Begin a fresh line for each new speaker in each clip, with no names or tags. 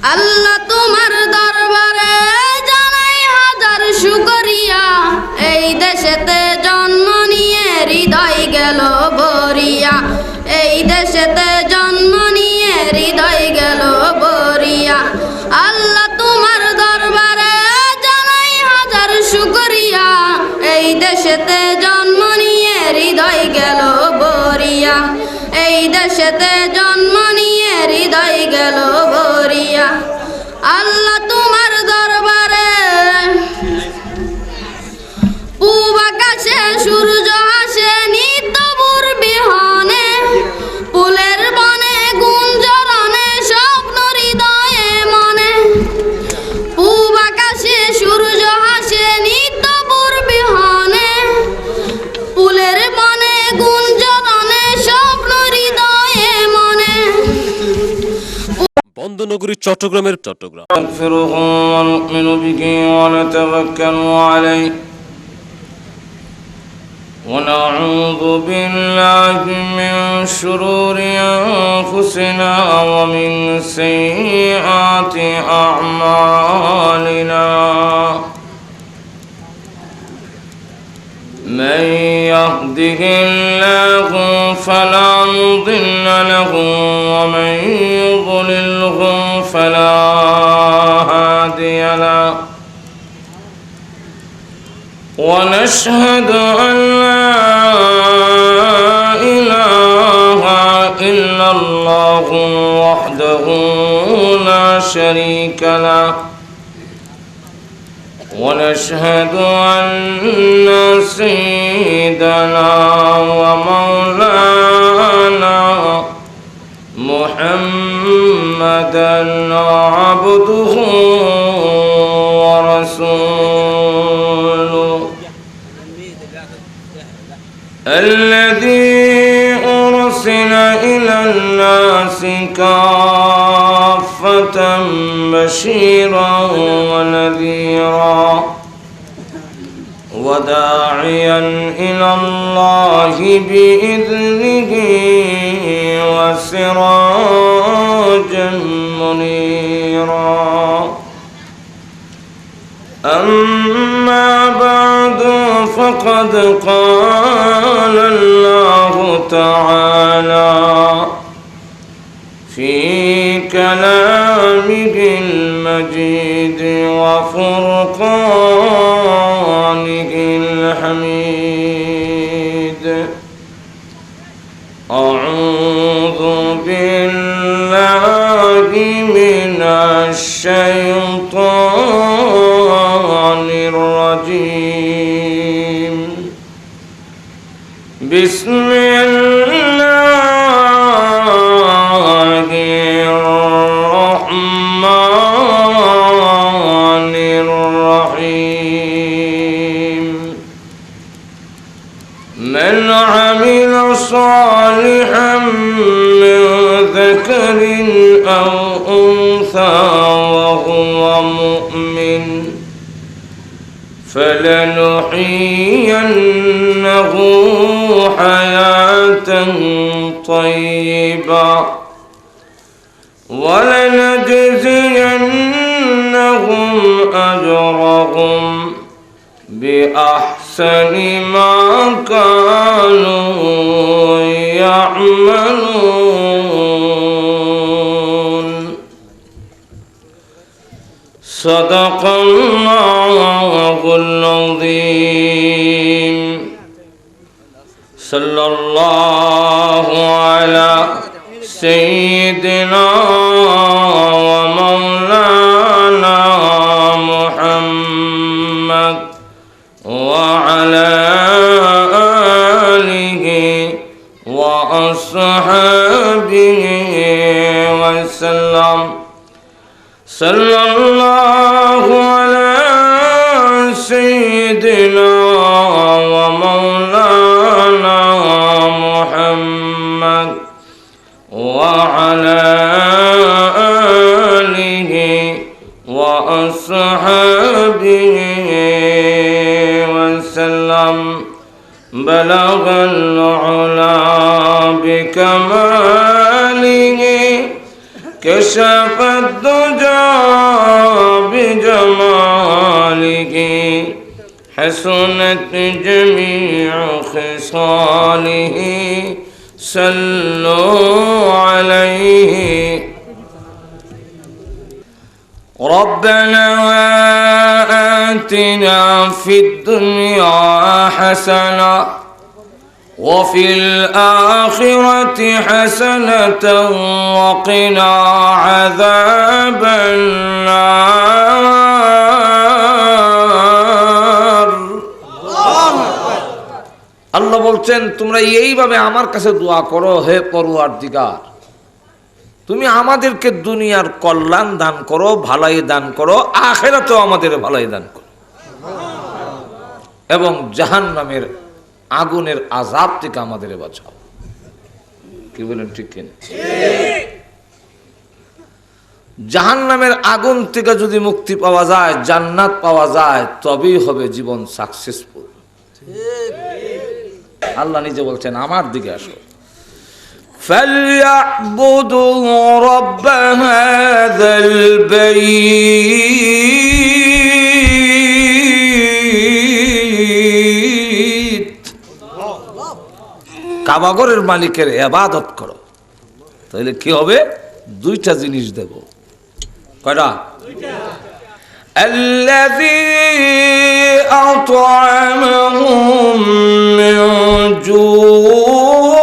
আল্লাহ তোমার দরবারে জানাই হাজার শুকরিয়া, এই দেশেতে জন্ম নিয়ে হৃদয় গেল ভরিয়া, এই দেশেতে জন্ম নিয়ে হৃদয় গেল ভরিয়া। আল্লাহ তোমার দরবারে জানাই হাজার শুকরিয়া, এই দেশেতে জন্ম নিয়ে হৃদয় গেল ভরিয়া, এই দেশেতে জন্ম নিয়ে হৃদয় গেল ভরিয়া। আল্লাহ তোমার দরবারে পূব আকাশে সূর্য হাসে নিত্য ভোর বিহনে, ফুলের বনে গুঞ্জরণে স্বপ্ন হৃদয়ে মনে। পূব আকাশে সূর্য হাসে নিত্য ভোর বিহনে, ফুলের বনে গুঞ্জরণে স্বপ্ন হৃদয়ে মনে।
বন্দনগরী চট্টগ্রাম
نستغفره ونؤمن به ونتوكل عليه ونعوذ بالله من شرور أنفسنا ومن سيئات أعمالنا من يهده الله فلا مضل له ومن يضلله فلا هادي له ونشهد أن لا إله إلا الله وحده لا شريك له ونشهد أن سيدنا ومولانا محمدا عبده ورسوله الذي أرسل إلى الناس كافة بشيرا ونذيرا وداعيا إلى الله بإذنه وسراجا منيرا أما بعد فقد قال الله تعالى في كلامه المجيد وفرقانه الحميد أعوذ بالله من الشيطان الرجيم بسم الله الرحمن الرحيم من عمل صالحا من ذكر أو أنثى وهو مؤمن فلنحيينه حياة طيبة ولنجزينهم أجرهم بأحسن ما كانوا يعملون صدق الله العظيم صلى الله على سيدنا ومولانا محمد وعلى آله وأصحابه وسلم صلى الله على سيدنا ومولانا محمد وعلى آله وأصحابه وسلم بلغ العلا بكماله كشف الدجى بجماله حسنت جميع خصاله صلوا عليه ربنا آتنا في الدنيا حسنة وفي الآخرة حسنة وقنا عذاب النار আল্লাহ বলছেন তোমরা এইভাবে আমার কাছে দোয়া করো, হে পরওয়ারদিগার তুমি আমাদেরকে দুনিয়ার কল্যাণ দান করো, ভালাই দান করো, আখিরাতেও আমাদের ভালাই দান করো এবং জাহান্নামের আগুনের আযাব থেকে আমাদের বাঁচাও। কি বলেন ঠিক কিনা? জাহান্নামের আগুন থেকে যদি মুক্তি পাওয়া যায়, জান্নাত পাওয়া যায়, তবেই হবে জীবন সাকসেসফুল। আল্লাহ নিজে বলছেন আমার দিকে আসো। فَلْيَعْبُدُوا رَبَّ هَذَا الْبَيْتِ কাবাগরের মালিকের ইবাদত করো, তাহলে কি হবে? দুইটা জিনিস দেব। কয়টা? الذي أطعمهم من جوع।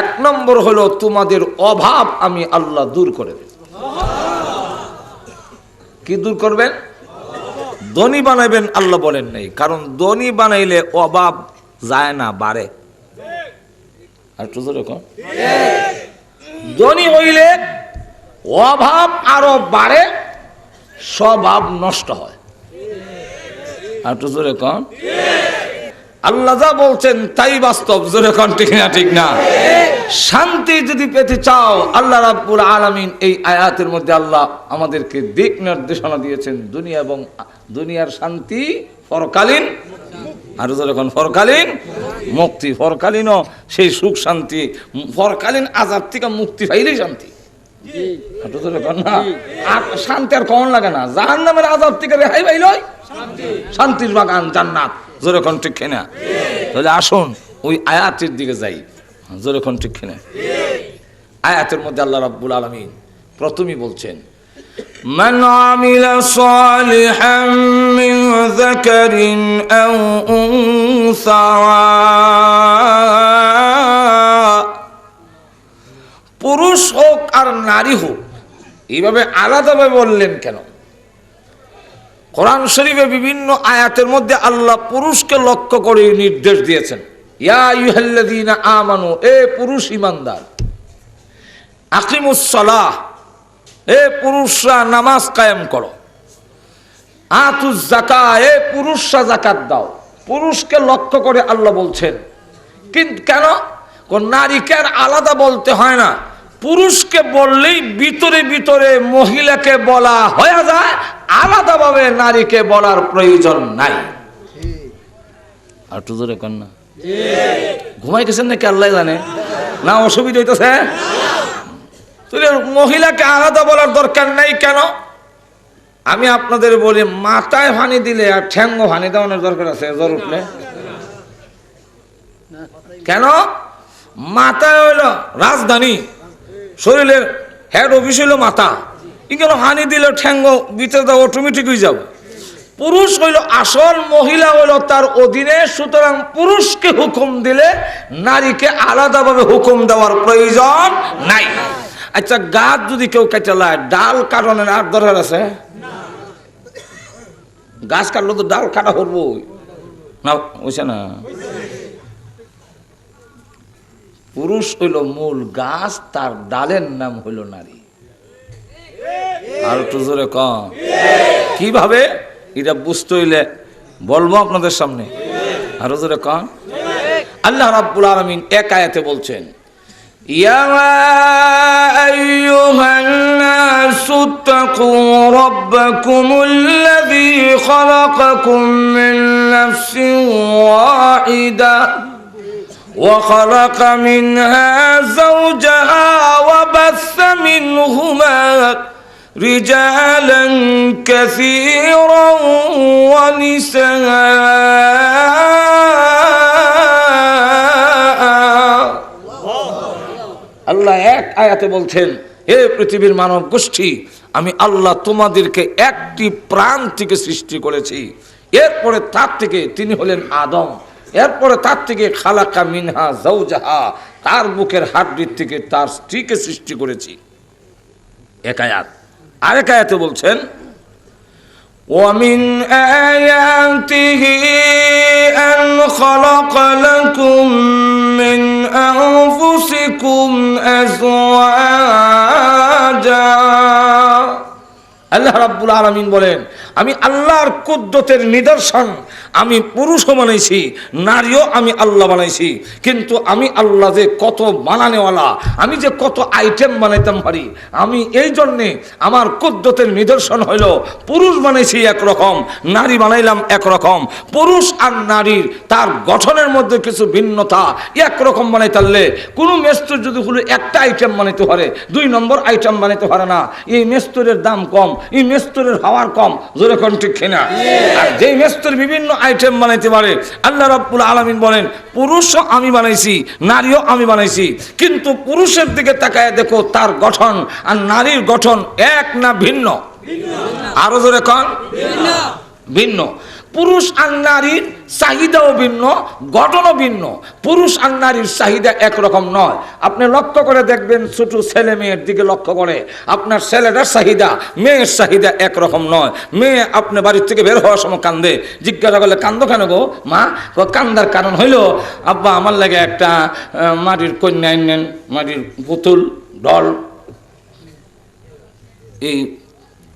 এক নম্বর হলো তোমাদের অভাব আমি আল্লাহ দূর করে দেব। কি দূর করবেন? ধনী বানাইবেন আল্লাহ বলেন নাই, কারণ ধনী বানাইলে অভাব যায় না, বাড়ে। আর তো এরকম ধনী হইলে অভাব আরো বাড়ে, স্বভাব নষ্ট হয়। আর তো জোরে কন আল্লাহ যা বলছেন তাই বাস্তব। জোরে কন ঠিক না? ঠিক না? শান্তি যদি পেতে চাও, আল্লাহ রাব্বুল আলামিন এই আয়াতের মধ্যে আল্লাহ আমাদেরকে দিক নির্দেশনা দিয়েছেন। দুনিয়া এবং দুনিয়ার শান্তি পরকালীন, আর যখন পরকালীন মুক্তি, পরকালীনও সেই সুখ শান্তি, পরকালীন আযাব থেকে মুক্তি পাইলেই শান্তি। শান্তি আর কমন লাগে না, জাহান্নামের আযাব থেকে রেহাই পাইলই শান্তির বাগান জান্নাত। যেরকম ঠিক কিনা? তাহলে আসুন ওই আয়াতের দিকে যাই। যেরকম ঠিক কিনা? আয়াতের মধ্যে আল্লাহ রাব্বুল আলামিন প্রথমেই বলছেন من عمل صالحا من ذكر أو أنثى পুরুষ হোক আর নারী হোক, এইভাবে আলাদাভাবে বললেন কেন? কোরআন শরীফে বিভিন্ন আয়াতের মধ্যে আল্লাহ পুরুষকে লক্ষ্য করে নির্দেশ দিয়েছেন। ইয়া আইয়ুহাল্লাযীনা আমানু, এ পুরুষ ঈমানদার, আকিমুস সালাহ, এ পুরুষরা নামাজ কায়েম করো, আতুজ যাকাত, এ পুরুষরা যাকাত দাও। পুরুষকে লক্ষ্য করে আল্লাহ বলছেন। কিন্তু কেন নারীকে আর আলাদা বলতে হয় না? পুরুষকে বললেই ভিতরে ভিতরে মহিলাকে বলা হয়ে যায়, আলাদাভাবে নারীকে বলার প্রয়োজন নাই। আর তো জোরে কন না, ঘুমাই গেছেন নাকি আল্লাহ জানে? না অসুবিধা হইতেছে? মহিলাকে আলাদা বলার দরকার নাই কেন? আমি আপনাদের বলি, মাথায় পানি দিলে আর ঠ্যাঙ্গ পানি দেওয়ানোর দরকার আছে জ্বর উঠলে? কেন? মাথায় হইল রাজধানী, শরীরের হেড অফিস হইল মাথা, এখানে হানি দিলে ঠ্যাঙ্গ ভিতরে দেওয়া অটোমেটিক হয়ে যাবে। পুরুষ হইল আসল, মহিলা হইল তার অধীনে। সুতরাং পুরুষকে হুকুম দিলে নারীকে আলাদাভাবে হুকুম দেওয়ার প্রয়োজন নাই। আচ্ছা, গাছ যদি কেউ কেটে লায়, ডাল কাটনের আর দরকার আছে? গাছ কাটলো তো ডাল কাটা করবো না, বুঝছে না? পুরুষ হইল মূল গাছ, তার ডালের নাম হইল নারী। আর একটু জোরে কম, কিভাবে এটা বুঝতে হইলে বলবো আপনাদের সামনে। আরো জোরে কম। আল্লাহ রাব্বুল আলামিন এক আয়াতে বলছেন, ইয়া আইয়ুহান নাসু তাকু রাব্বাকুমুল্লাযী খালাকাকুম মিন নাফসিন ওয়াহিদা وخلق منها زوجها وبث منهما رجالا كثيرا ونساء আল্লাহ এক আয়াতে বলছেন, হে পৃথিবীর মানব গোষ্ঠী, আমি আল্লাহ তোমাদেরকে একটি প্রাণ থেকে সৃষ্টি করেছি। এরপরে তার থেকে তিনি হলেন আদম, এরপরে তার থেকে খালাকা মিনহা যাওজাহা, তার বুকের হাড্ডির থেকে তার স্ত্রীকে সৃষ্টি করেছি। এক আয়াত। আরেক আয়াতে বলছেন, وَمِنْ آيَاتِهِ أَنْ خَلَقَ لَكُم مِّنْ أَنفُسِكُمْ أَزْوَاجًا। আল্লাহ রাব্বুল আলামিন বলেন, আমি আল্লাহর কুদরতের নিদর্শন, আমি পুরুষও বানাইছি, নারীও আমি আল্লাহ বানাইছি। কিন্তু আমি আল্লাহ যে কত বানানেওয়ালা, আমি যে কত আইটেম বানাইতাম পারি, আমি এই জন্যে আমার কুদরতের নিদর্শন হইল পুরুষ বানাইছি একরকম, নারী বানাইলাম একরকম। পুরুষ আর নারীর তার গঠনের মধ্যে কিছু ভিন্নতা, একরকম বানাইতে পারলে কোনো মেস্তর যদি হলো একটা আইটেম বানাইতে পারে, 2 নম্বর আইটেম বানাইতে পারে না। এই মেস্তরের দাম কম, এই মেস্তরের হাওয়ার কম, জোরে কোন ঠিক কিনা? আর যেই মেস্তর বিভিন্ন আইটেম বানাইতে পারে, আল্লাহ রাব্বুল আলামিন বলেন, পুরুষও আমি বানাইছি, নারীও আমি বানাইছি। কিন্তু পুরুষের দিকে তাকায় দেখো, তার গঠন আর নারীর গঠন এক না ভিন্ন? আরো জোরে কোন? ভিন্ন। পুরুষ আর নারীর চাহিদাও ভিন্ন, গঠনও ভিন্ন। পুরুষ আর নারীর চাহিদা একরকম নয়। আপনি লক্ষ্য করে দেখবেন, ছোট ছেলে মেয়ের দিকে লক্ষ্য করে, আপনার ছেলেটার চাহিদা মেয়ের চাহিদা একরকম নয়। মেয়ে আপনি বাড়ির থেকে বের হওয়ার সময় কান্দে, জিজ্ঞাসা করলে কান্দো কেন গো মা? কান্দার কারণ হইল, আব্বা আমার লাগে একটা মাটির কন্যা আনেন, মাটির পুতুল ডল। এই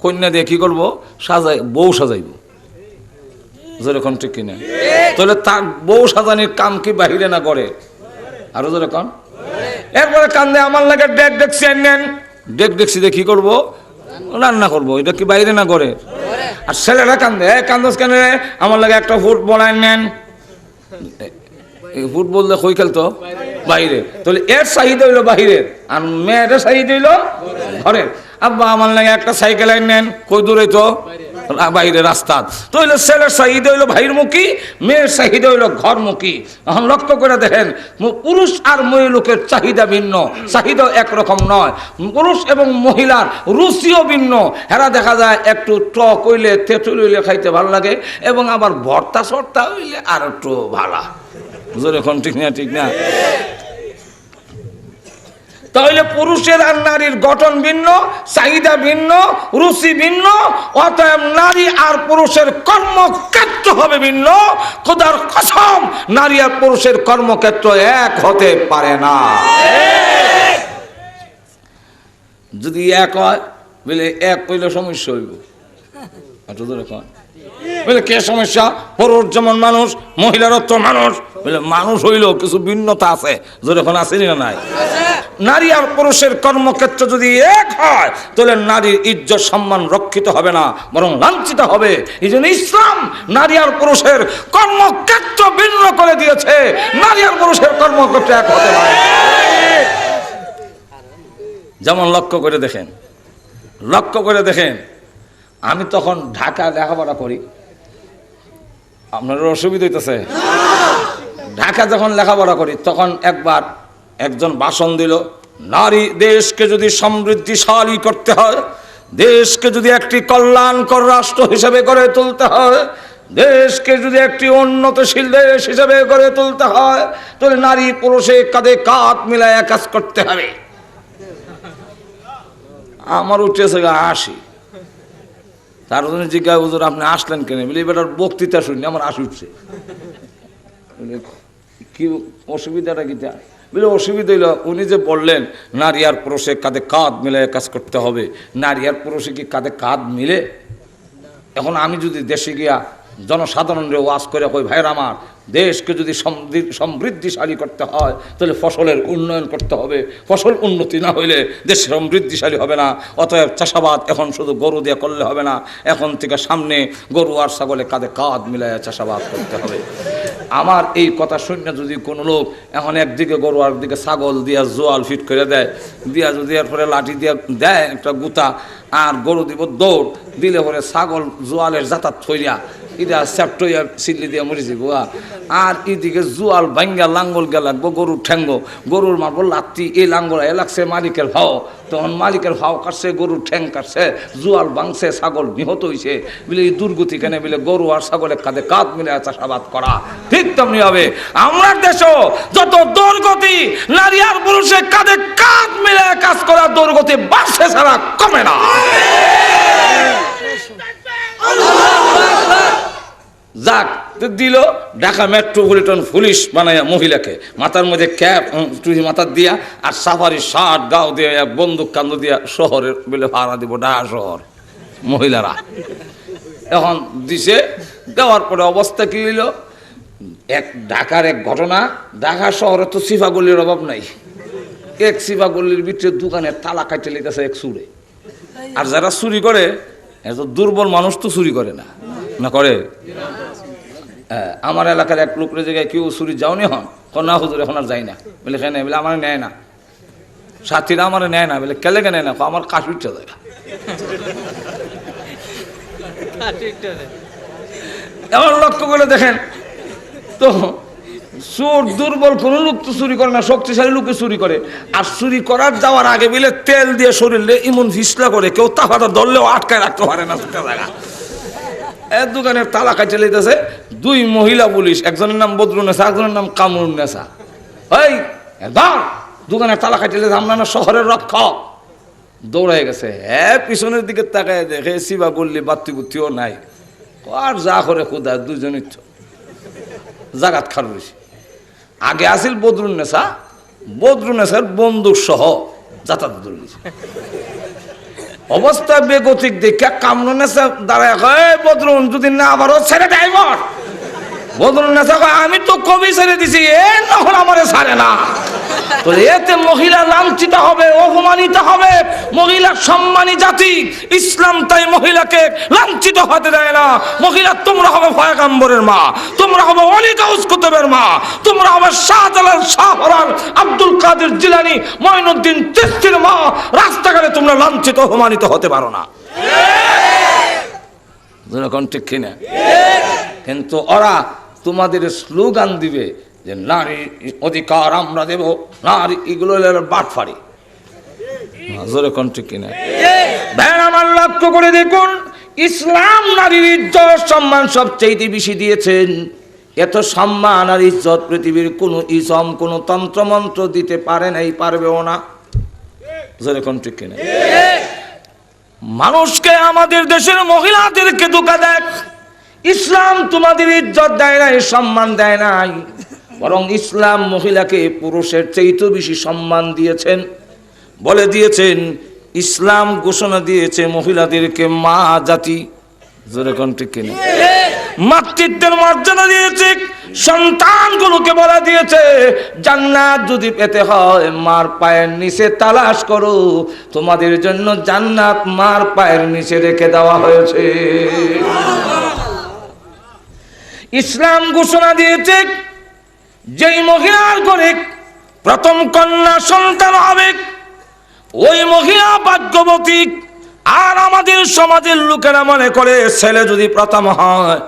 কন্যা দিয়ে কি করবো? সাজাই, বউ সাজাইব। যেরকম ঠিক কিনা? তাহলে তার বউ সাজানির কাম কি বাহিরে না করে? আরো যেরকম। এরপরে কান্দে আমার লাগে ডেক ডেকসি আনেন, ডেক ডেকসি দিয়ে কি করবো? রান্না করবো। এটা কি বাইরে না করে? আর ছেলেরা কান্দে, কান্দস কেন? আমার লাগে একটা ফুটবল আনেন। ফুটবল দিয়ে কই খেলতো? বাইরে। তাহলে এর চাহিদা হইলো বাহিরের, আর মেয়ের চাহিদা হইলো ঘরের। আব্বা আমার লাগে একটা সাইকেল আনেন, কই দূরে তো? বাইরে রাস্তা। তো হইলো ছেলের চাহিদা হইলো বাহিরমুখী, মেয়ের চাহিদা হইলো ঘরমুখী। এখন লক্ষ্য করে দেখেন, পুরুষ আর মহিলার চাহিদা ভিন্ন, চাহিদা একরকম নয়। পুরুষ এবং মহিলার রুচিও ভিন্ন। হেরা দেখা যায় একটু টক হইলে, তেঁতুল হইলে খাইতে ভালো লাগে, এবং আবার ভর্তা সর্তা হইলে আর একটু ভালো। এখন ঠিক না? ঠিক না? তাহলে পুরুষের আর নারীর গঠন ভিন্ন, চাহিদা ভিন্ন, রুচি ভিন্ন। অতএব নারী আর পুরুষের কর্মক্ষেত্র হবে ভিন্ন। খোদার কসম, নারী আর পুরুষের কর্মক্ষেত্র এক হতে পারে না। যদি এক হয়, বলে এক হইলে সমস্যা হইব। বলে কে সমস্যা? পুরুষ যেমন মানুষ, মহিলারও তো মানুষ। বলে মানুষ হইলেও কিছু ভিন্নতা আছে, যেরকম আছে না নাই? নারী আর পুরুষের কর্মক্ষেত্র যদি এক হয়, তাহলে নারীর ইজ্জত সম্মান রক্ষিত হবে না, বরং লাঞ্ছিত হবে। এই জন্য ইসলাম নারী আর পুরুষের কর্মক্ষেত্র ভিন্ন করে দিয়েছে। নারী আর পুরুষের কর্মক্ষেত্র এক হতে পারে। যেমন লক্ষ্য করে দেখেন, আমি তখন ঢাকা লেখাপড়া করি, আপনার অসুবিধা হইতেছে? ঢাকা যখন লেখাপড়া করি, তখন একবার একজন ভাষণ দিল, নারী দেশকে যদি সমৃদ্ধিশালী করতে হয়, দেশকে যদি একটি কল্যাণকর রাষ্ট্র হিসেবে গড়ে তুলতে হয়, দেশকে যদি একটি উন্নতশীল দেশ হিসেবে গড়ে তুলতে হয়, তাহলে নারী পুরুষে কাঁধে কাঁধ মিলায় কাজ করতে হবে। আমার উঠেছে হাসি। তার জন্য জিজ্ঞাসা, হুজুর আপনি আসলেন কেন? বলে এবার বক্তৃতা শুনি, আমার হাসি উঠছে। কি অসুবিধাটা কি? বলে অসুবিধা হইল, উনি যে বললেন নারী আর পুরুষে কাঁধে কাঁধ মিলে কাজ করতে হবে, নারী আর পুরুষে কি কাঁধে কাঁধ মিলে? এখন আমি যদি দেশে গিয়া জনসাধারণের ওয়াজ করে কই, ভাইয়ের আমার, দেশকে যদি সমৃদ্ধিশালী করতে হয়, তাহলে ফসলের উন্নয়ন করতে হবে। ফসল উন্নতি না হইলে দেশ সমৃদ্ধিশালী হবে না। অতএব চাষাবাদ এখন শুধু গরু দিয়ে করলে হবে না, এখন থেকে সামনে গরু আর ছাগলে কাঁধে কাঁধ মিলাইয়া চাষাবাদ করতে হবে। আমার এই কথা শুনে যদি কোনো লোক এখন একদিকে গরু আর একদিকে ছাগল দিয়া জোয়াল ফিট করে দেয়, দিয়া যদি এরপরে লাঠি দিয়া দেয় একটা গুতা, আর গরু দিব দৌড় দিলে পরে ছাগল জোয়ালের যাতায়াত থইয়া এটা চ্যাপটইয়া সিল্লি দিয়ে মরে যাব, আর এদিকে জোয়াল ভাঙ্গা লাঙ্গল গে লাগবো গরুর ঠ্যাঙ্গ, গরুর মারবো লাত্তি, এই লাঙ্গল এ লাগছে মালিকের ভাও, তখন মালিকের ভাও কাটছে, গরুর ঠ্যাং কাটছে, জোয়াল ভাঙছে, ছাগল নিহত হয়েছে, বলে এই দুর্গতি কেন, বলে গরু আর ছাগলের কাঁধে কাঁধ মিলে চাষাবাদ করা। ঠিক তেমনি হবে আমরা দেশও যত দুর্গতি, নারী আর পুরুষের কাঁধে কাঁধ মিলে কাজ করা, দুর্গতি বাড়ছে ছাড়া কমে না। যাক দিল ঢাকা মেট্রোপলিটন পুলিশ বানাইয়া মহিলাকে মাথার মধ্যে ক্যাপ টুপি মাথার দিয়া আর সাফারি শার্ট গাও দিয়ে বন্দুক কান্দ দিয়া শহরের বলে ভাড়া দিব ঢাকা শহর মহিলারা। এখন দিছে, দেওয়ার পরে অবস্থা কি হইল, এক ঢাকার এক ঘটনা, ঢাকা শহরে তো সিফাগল্লির অভাব নাই, এক সিফাগল্লির ভিতরে দোকানের তালা কাটতে লেগেছে এক চুরে, আর যারা চুরি করে এত দুর্বল মানুষ তো চুরি করে না, না করে? আমার এলাকার এক লোকের জায়গায় কেউ চুরি যাওনি হন, না হুজুর এখন আর যাই না, বলে কেন, বলে আমার নেয় না, সাথীরা আমার নেয় না, বলে কেলে নেয় না, আমার কাশ্মীরটা জায়গা। এমন লক্ষ্য করে দেখেন তো, চোর দুর্বল কোন লোক তো চুরি করে না, শক্তিশালী লোকে চুরি করে, আর চুরি করার যাওয়ার আগে বলে তেল দিয়ে শরীরে ইমন ফিসলা করে, কেউ তাফাটা ধরলেও আটকায় রাখতে পারে না জায়গা। এক দোকানের তালা কাটে লেগেছে, দুই মহিলা পুলিশ, একজনের নাম বদরুন্নেসা, একজনের নাম কামরুন্নেসা, ওই একদম দোকানের তালা কাটে লেগেছে, আমরা না শহরের রক্ষক, দৌড়াই গেছে। হ্যাঁ পিছনের দিকে তাকায় দেখে সিবা গল্লি বাত্তি বুত্তিও নাই, আর যা করে খুদা দুজনই তো জাগাত খার রয়েছে। আগে আসিল বদরুন্নেসা, বদরুন্নেসার বন্দুক সহ যাতায়াত ধরেছে, অবস্থা বেগতিক দেখে কামরুন্নেসা দাঁড়ায় কয়, বদরুন যদি না আবারও ছেড়ে ড্রাইভার। বদরুন্নেসা কয়, আমি তো কবি ছেড়ে দিছি, এ নহল আমারে ছাড়ে না। তো এতে মহিলা লাঞ্ছিত হবে, অপমানিত হবে, মহিলা সম্মানী জাতি, ইসলাম তাই মহিলাকে লাঞ্ছিত হতে দেয় না। মহিলা তোমরা হবে পয়গম্বরের মা, তোমরা হবে ওলি গাউস কুতুবের মা, তোমরা হবে শাহজালাল, শাহরান, আব্দুল কাদের জিলানী, মঈনুদ্দিন চিশতির মা। রাস্তাঘাটে তোমরা লাঞ্ছিত অপমানিত হতে পারো না, ঠিক কিনা? কিন্তু ওরা তোমাদের স্লোগান দিবে যে নারী অধিকার আমরা দেব, নারী, এগুলো বাটফাড়ি, জোরে কোন ঠিক কিনা? আমার লক্ষ্য করে দেখুন, ইসলাম নারীর ইজ্জত সম্মান সবচেয়ে বেশি দিয়েছেন। এত সম্মান আর ইজ্জত পৃথিবীর কোন ইসম, কোন তন্ত্রমন্ত্র দিতে পারে নাই, পারবেও না, জোরে কোন ঠিক কিনা? মানুষকে, আমাদের দেশের মহিলাদেরকে ধোঁকা দেখ, ইসলাম তোমাদের ইজ্জত দেয় নাই, সম্মান দেয় নাই, বরং ইসলাম মহিলাকে পুরুষের চাইতে বেশি সম্মান দিয়েছেন। বলে দিয়েছেন, ইসলাম ঘোষণা দিয়েছে মহিলাদেরকে মা জাতি, জোরে কোন ঠিক কিনা? মাতৃত্বের মর্যাদা দিয়েছে, সন্তানগুলোকে বলা দিয়েছে জান্নাত যদি পেতে হয় মার পায়ের নিচে তালাশ করো, তোমাদের জন্য জান্নাত মার পায়ের নিচে রেখে দেওয়া হয়েছে। ইসলাম ঘোষণা দিয়েছে, যেই মহিলার ঘরে প্রথম কন্যা সন্তান হবে ওই মহিলা ভাগ্যবতী। আর আমাদের সমাজের লোকেরা মনে করে ছেলে যদি প্রথম হয়,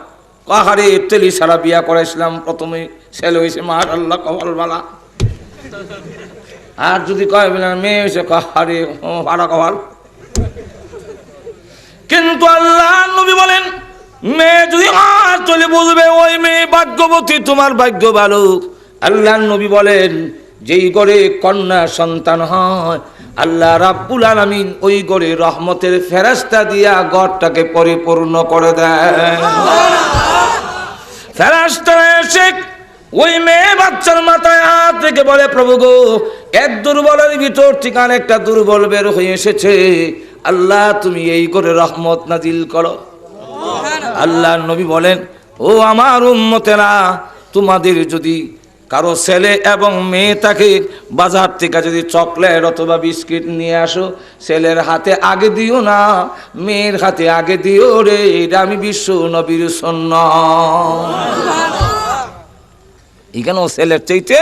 কাহারে তেলি সারা বিয়া করাইছিলাম, প্রথমে ছেলে হয়েছে মাশাআল্লাহ কপালওয়ালা, আর যদি কয় মেয়ে হয়েছে কাহারে ভাড়া কপাল। কিন্তু আল্লাহ নবী বলেন, মেয়ে যদি আর চলে বুঝবে ওই মেয়ে ভাগ্যবতী, তোমার ভাগ্য ভালো। আল্লাহ নবী বলেন, যেই ঘরে কন্যা সন্তান হয় আল্লাহ রাব্বুল আলামিন ওই ঘরে রহমতের ফেরেশতা দিয়া ঘরটাকে পরিপূর্ণ করে দেয়। ফেরেশতারা এসে ওই মেয়ে বাচ্চার মাথায় হাত রেখে বলে, প্রভু গো, এক দুর্বলের ভিতর থেকে আরেকটা দুর্বল বের হয়ে এসেছে, আল্লাহ তুমি এই ঘরে রহমত নাজিল করো। আল্লাহ নবী বলেন, ও আমার উম্মতেরা, তোমাদের যদি কারো ছেলে এবং মেয়ে থাকে, বাজার থেকে যদি চকলেট অথবা বিস্কিট নিয়ে আসো, ছেলের হাতে আগে দিও না, মেয়ের হাতে আগে দিও রে, এটা আমি বিশ্ব নবীর সুন্নাত। এখানেও ছেলের চাইতে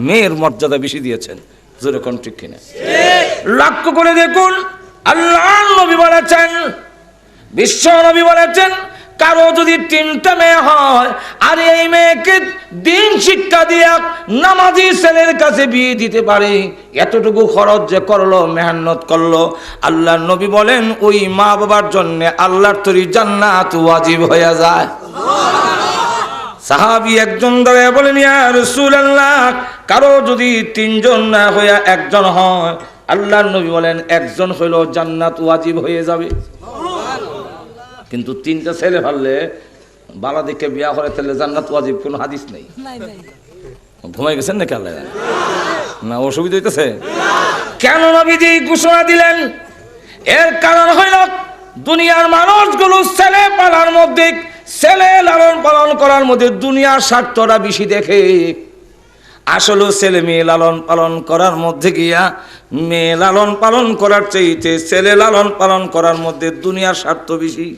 মেয়ের মর্যাদা বেশি দিয়েছেন। যেরকম ঠিক কিনা? লক্ষ্য করে দেখুন, আল্লাহ নবী বলেছেন, বিশ্ব নবী বলেছেন, কারো যদি 3টা মেয়ে হয় আর এই মেয়েকে দিন শিক্ষা দিয়া নামাজি ছেলের কাছে বিয়ে দিতে পারে, এতটুকু খরচ যে করলো, মেহনত করলো, আল্লাহর নবী বলেন ওই মা বাবার জন্য আল্লাহর তৈরি জান্নাত ওয়াজিব হয়ে যায়। সাহাবী একজন দাঁড়ায় বলেন, ইয়া রাসূলুল্লাহ, কারো যদি 3 জন না হইয়া 1 জন হয়, আল্লাহর নবী বলেন 1 জন হইলো জান্নাত ওয়াজিব হয়ে যাবে। কিন্তু 3টা ছেলে পারলে বালা দেখে বিয়া করে তাহলে জান্নাত ওয়াজিব কোনো হাদিস নেই। ঘুমাই গেছেন নাকি আল্লাহ? না অসুবিধা হইতেছে? কেন নবীজি ঘোষণা দিলেন? এর কারণ হইল দুনিয়ার মানুষগুলো ছেলে পালার মধ্যে, ছেলে লালন পালন করার মধ্যে দুনিয়ার স্বার্থটা বেশি দেখে। আসলে ছেলে মেয়ে লালন পালন করার মধ্যে গিয়া মেয়ে লালন পালন করার চাইতে ছেলে লালন পালন করার মধ্যে দুনিয়ার স্বার্থ বেশি।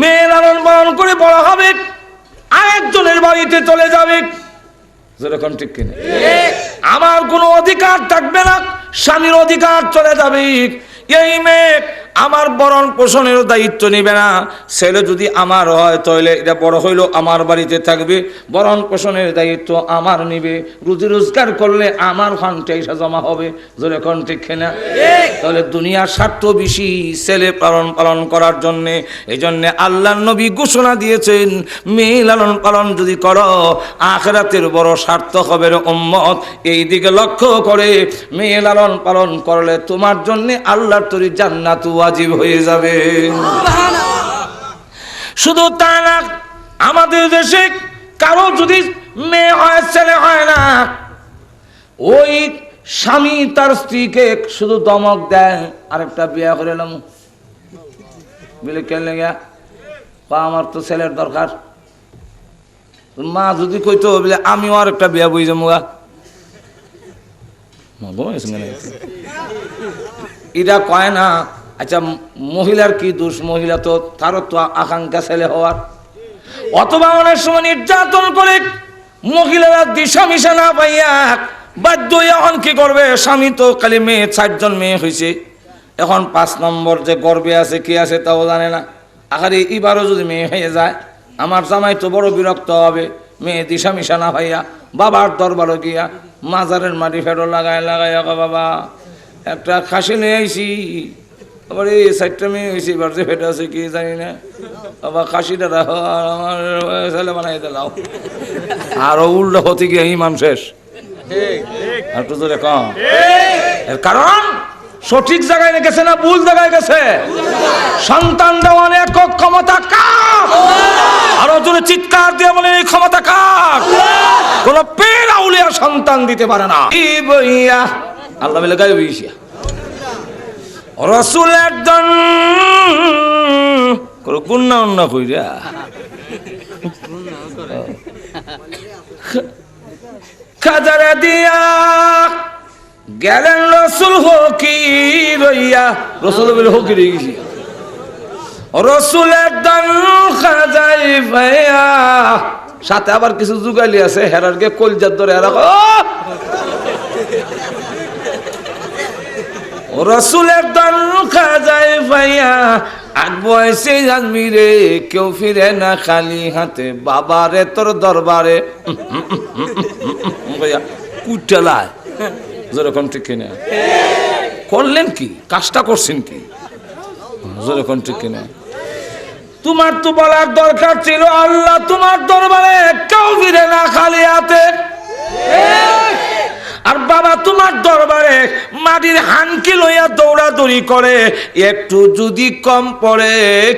মেয়ে লালন পালন করে বড় হবে, আরেকজনের বাড়িতে চলে যাবে। যেরকম ঠিক কিনা? আমার কোনো অধিকার থাকবে না, স্বামীর অধিকার চলে যাবে। এই মেয়ে আমার বরণ পোষণের দায়িত্ব নিবে না। ছেলে যদি আমার হয় তাহলে এটা বড় হইলো আমার বাড়িতে থাকবে, বরণ পোষণের দায়িত্ব আমার নিবে, রুজি রোজগার করলে আমার ফান্ডে এসে জমা হবে। যেরকম ঠিক কিনা? তাহলে দুনিয়ার স্বার্থ বেশি ছেলে পালন করার জন্যে। এই জন্যে আল্লাহর নবী ঘোষণা দিয়েছেন, মেয়ে লালন পালন যদি করো আখিরাতের বড় স্বার্থ হবে রে উম্মত। এই দিকে লক্ষ্য করে মেয়ে লালন পালন করলে তোমার জন্যে আল্লাহর তৈরি জান্নাত ওয়াজিব হয়ে যাবে। শুধু তা না, আমাদের দেশে কারো যদি মেয়ে হয় ছেলে হয় না, ওই স্বামী তার স্ত্রীকে শুধু দমক দেয়, আরেকটা বিয়ে করে এলাম বলে কেন লেগে আমার তো ছেলের দরকার। মা যদি কইতো বলে আমিও আরেকটা বিয়ে বই যাবো, এটা কয় না। আচ্ছা মহিলার কি দোষ? মহিলা তো তারও তো আকাঙ্ক্ষা ছেলে হওয়ার। অথবা অনেক সময় নির্যাতন করে মহিলারা দিশা মিশা না পাইয়া বাধ্য এখন কি করবে? স্বামী তো খালি মেয়ে, 4 জন মেয়ে হয়েছে, এখন 5 নম্বর যে গর্বে আছে কি আছে তাও জানে না। আখারে এবারও যদি মেয়ে হয়ে যায়, আমার জামাই তো বড় বিরক্ত হবে। মেয়ে দিশা মিশা না পাইয়া বাবার দরবারও গিয়া মাজারের মাটি ফেরো লাগায় বাবা একটা খাসি নিয়ে আইসি, আবার এই 4টা মেয়ে হয়েছে, এবার যে ফেটে আছে কি জানি না, আবার খাসিটা আমার ছেলে বানাই দিলাম। আরো উল্টো হতে গিয়ে ইমান শেষ। একটু জোরে কম। এর কারণ সঠিক জায়গায় গেছে না ভুল জায়গায় গেছে? সন্তান দেওয়ার একক ক্ষমতা কার? আরো জোরে চিৎকার দিয়ে বলে এই ক্ষমতা কার? কোন পীর আউলিয়া সন্তান দিতে পারে না। আল্লাহ বলে গায়ে বইসিয়া রসুলের দন গুন্না অন্য কইরা খাজারা দিয়া গেলেন রসুল হকির হইয়া। রসুল বলে হকির হয়ে গেছি। রসুলের দন খাজাই ভাইয়া, সাথে আবার কিছু যুগালি আছে, হেরারকে কলজার ধরে হেরা রসুলের দন খাজাই ভাইয়া। আগ বয়সে জানবি রে কেউ ফিরে না খালি হাতে, বাবারে তোর দরবারে কুটালায়। যেরকম ঠিক কিনা? করলেন কি? কাজটা করছেন কি? যেরকম ঠিক কিনা? তোমার তো বলার দরকার ছিল আল্লাহ তোমার দরবারে কেউ ফিরে না খালি হাতে, আর বাবা তোমার দরবারে মাটির হানকি লইয়া দৌড়াদৌড়ি করে, একটু যদি কম পড়ে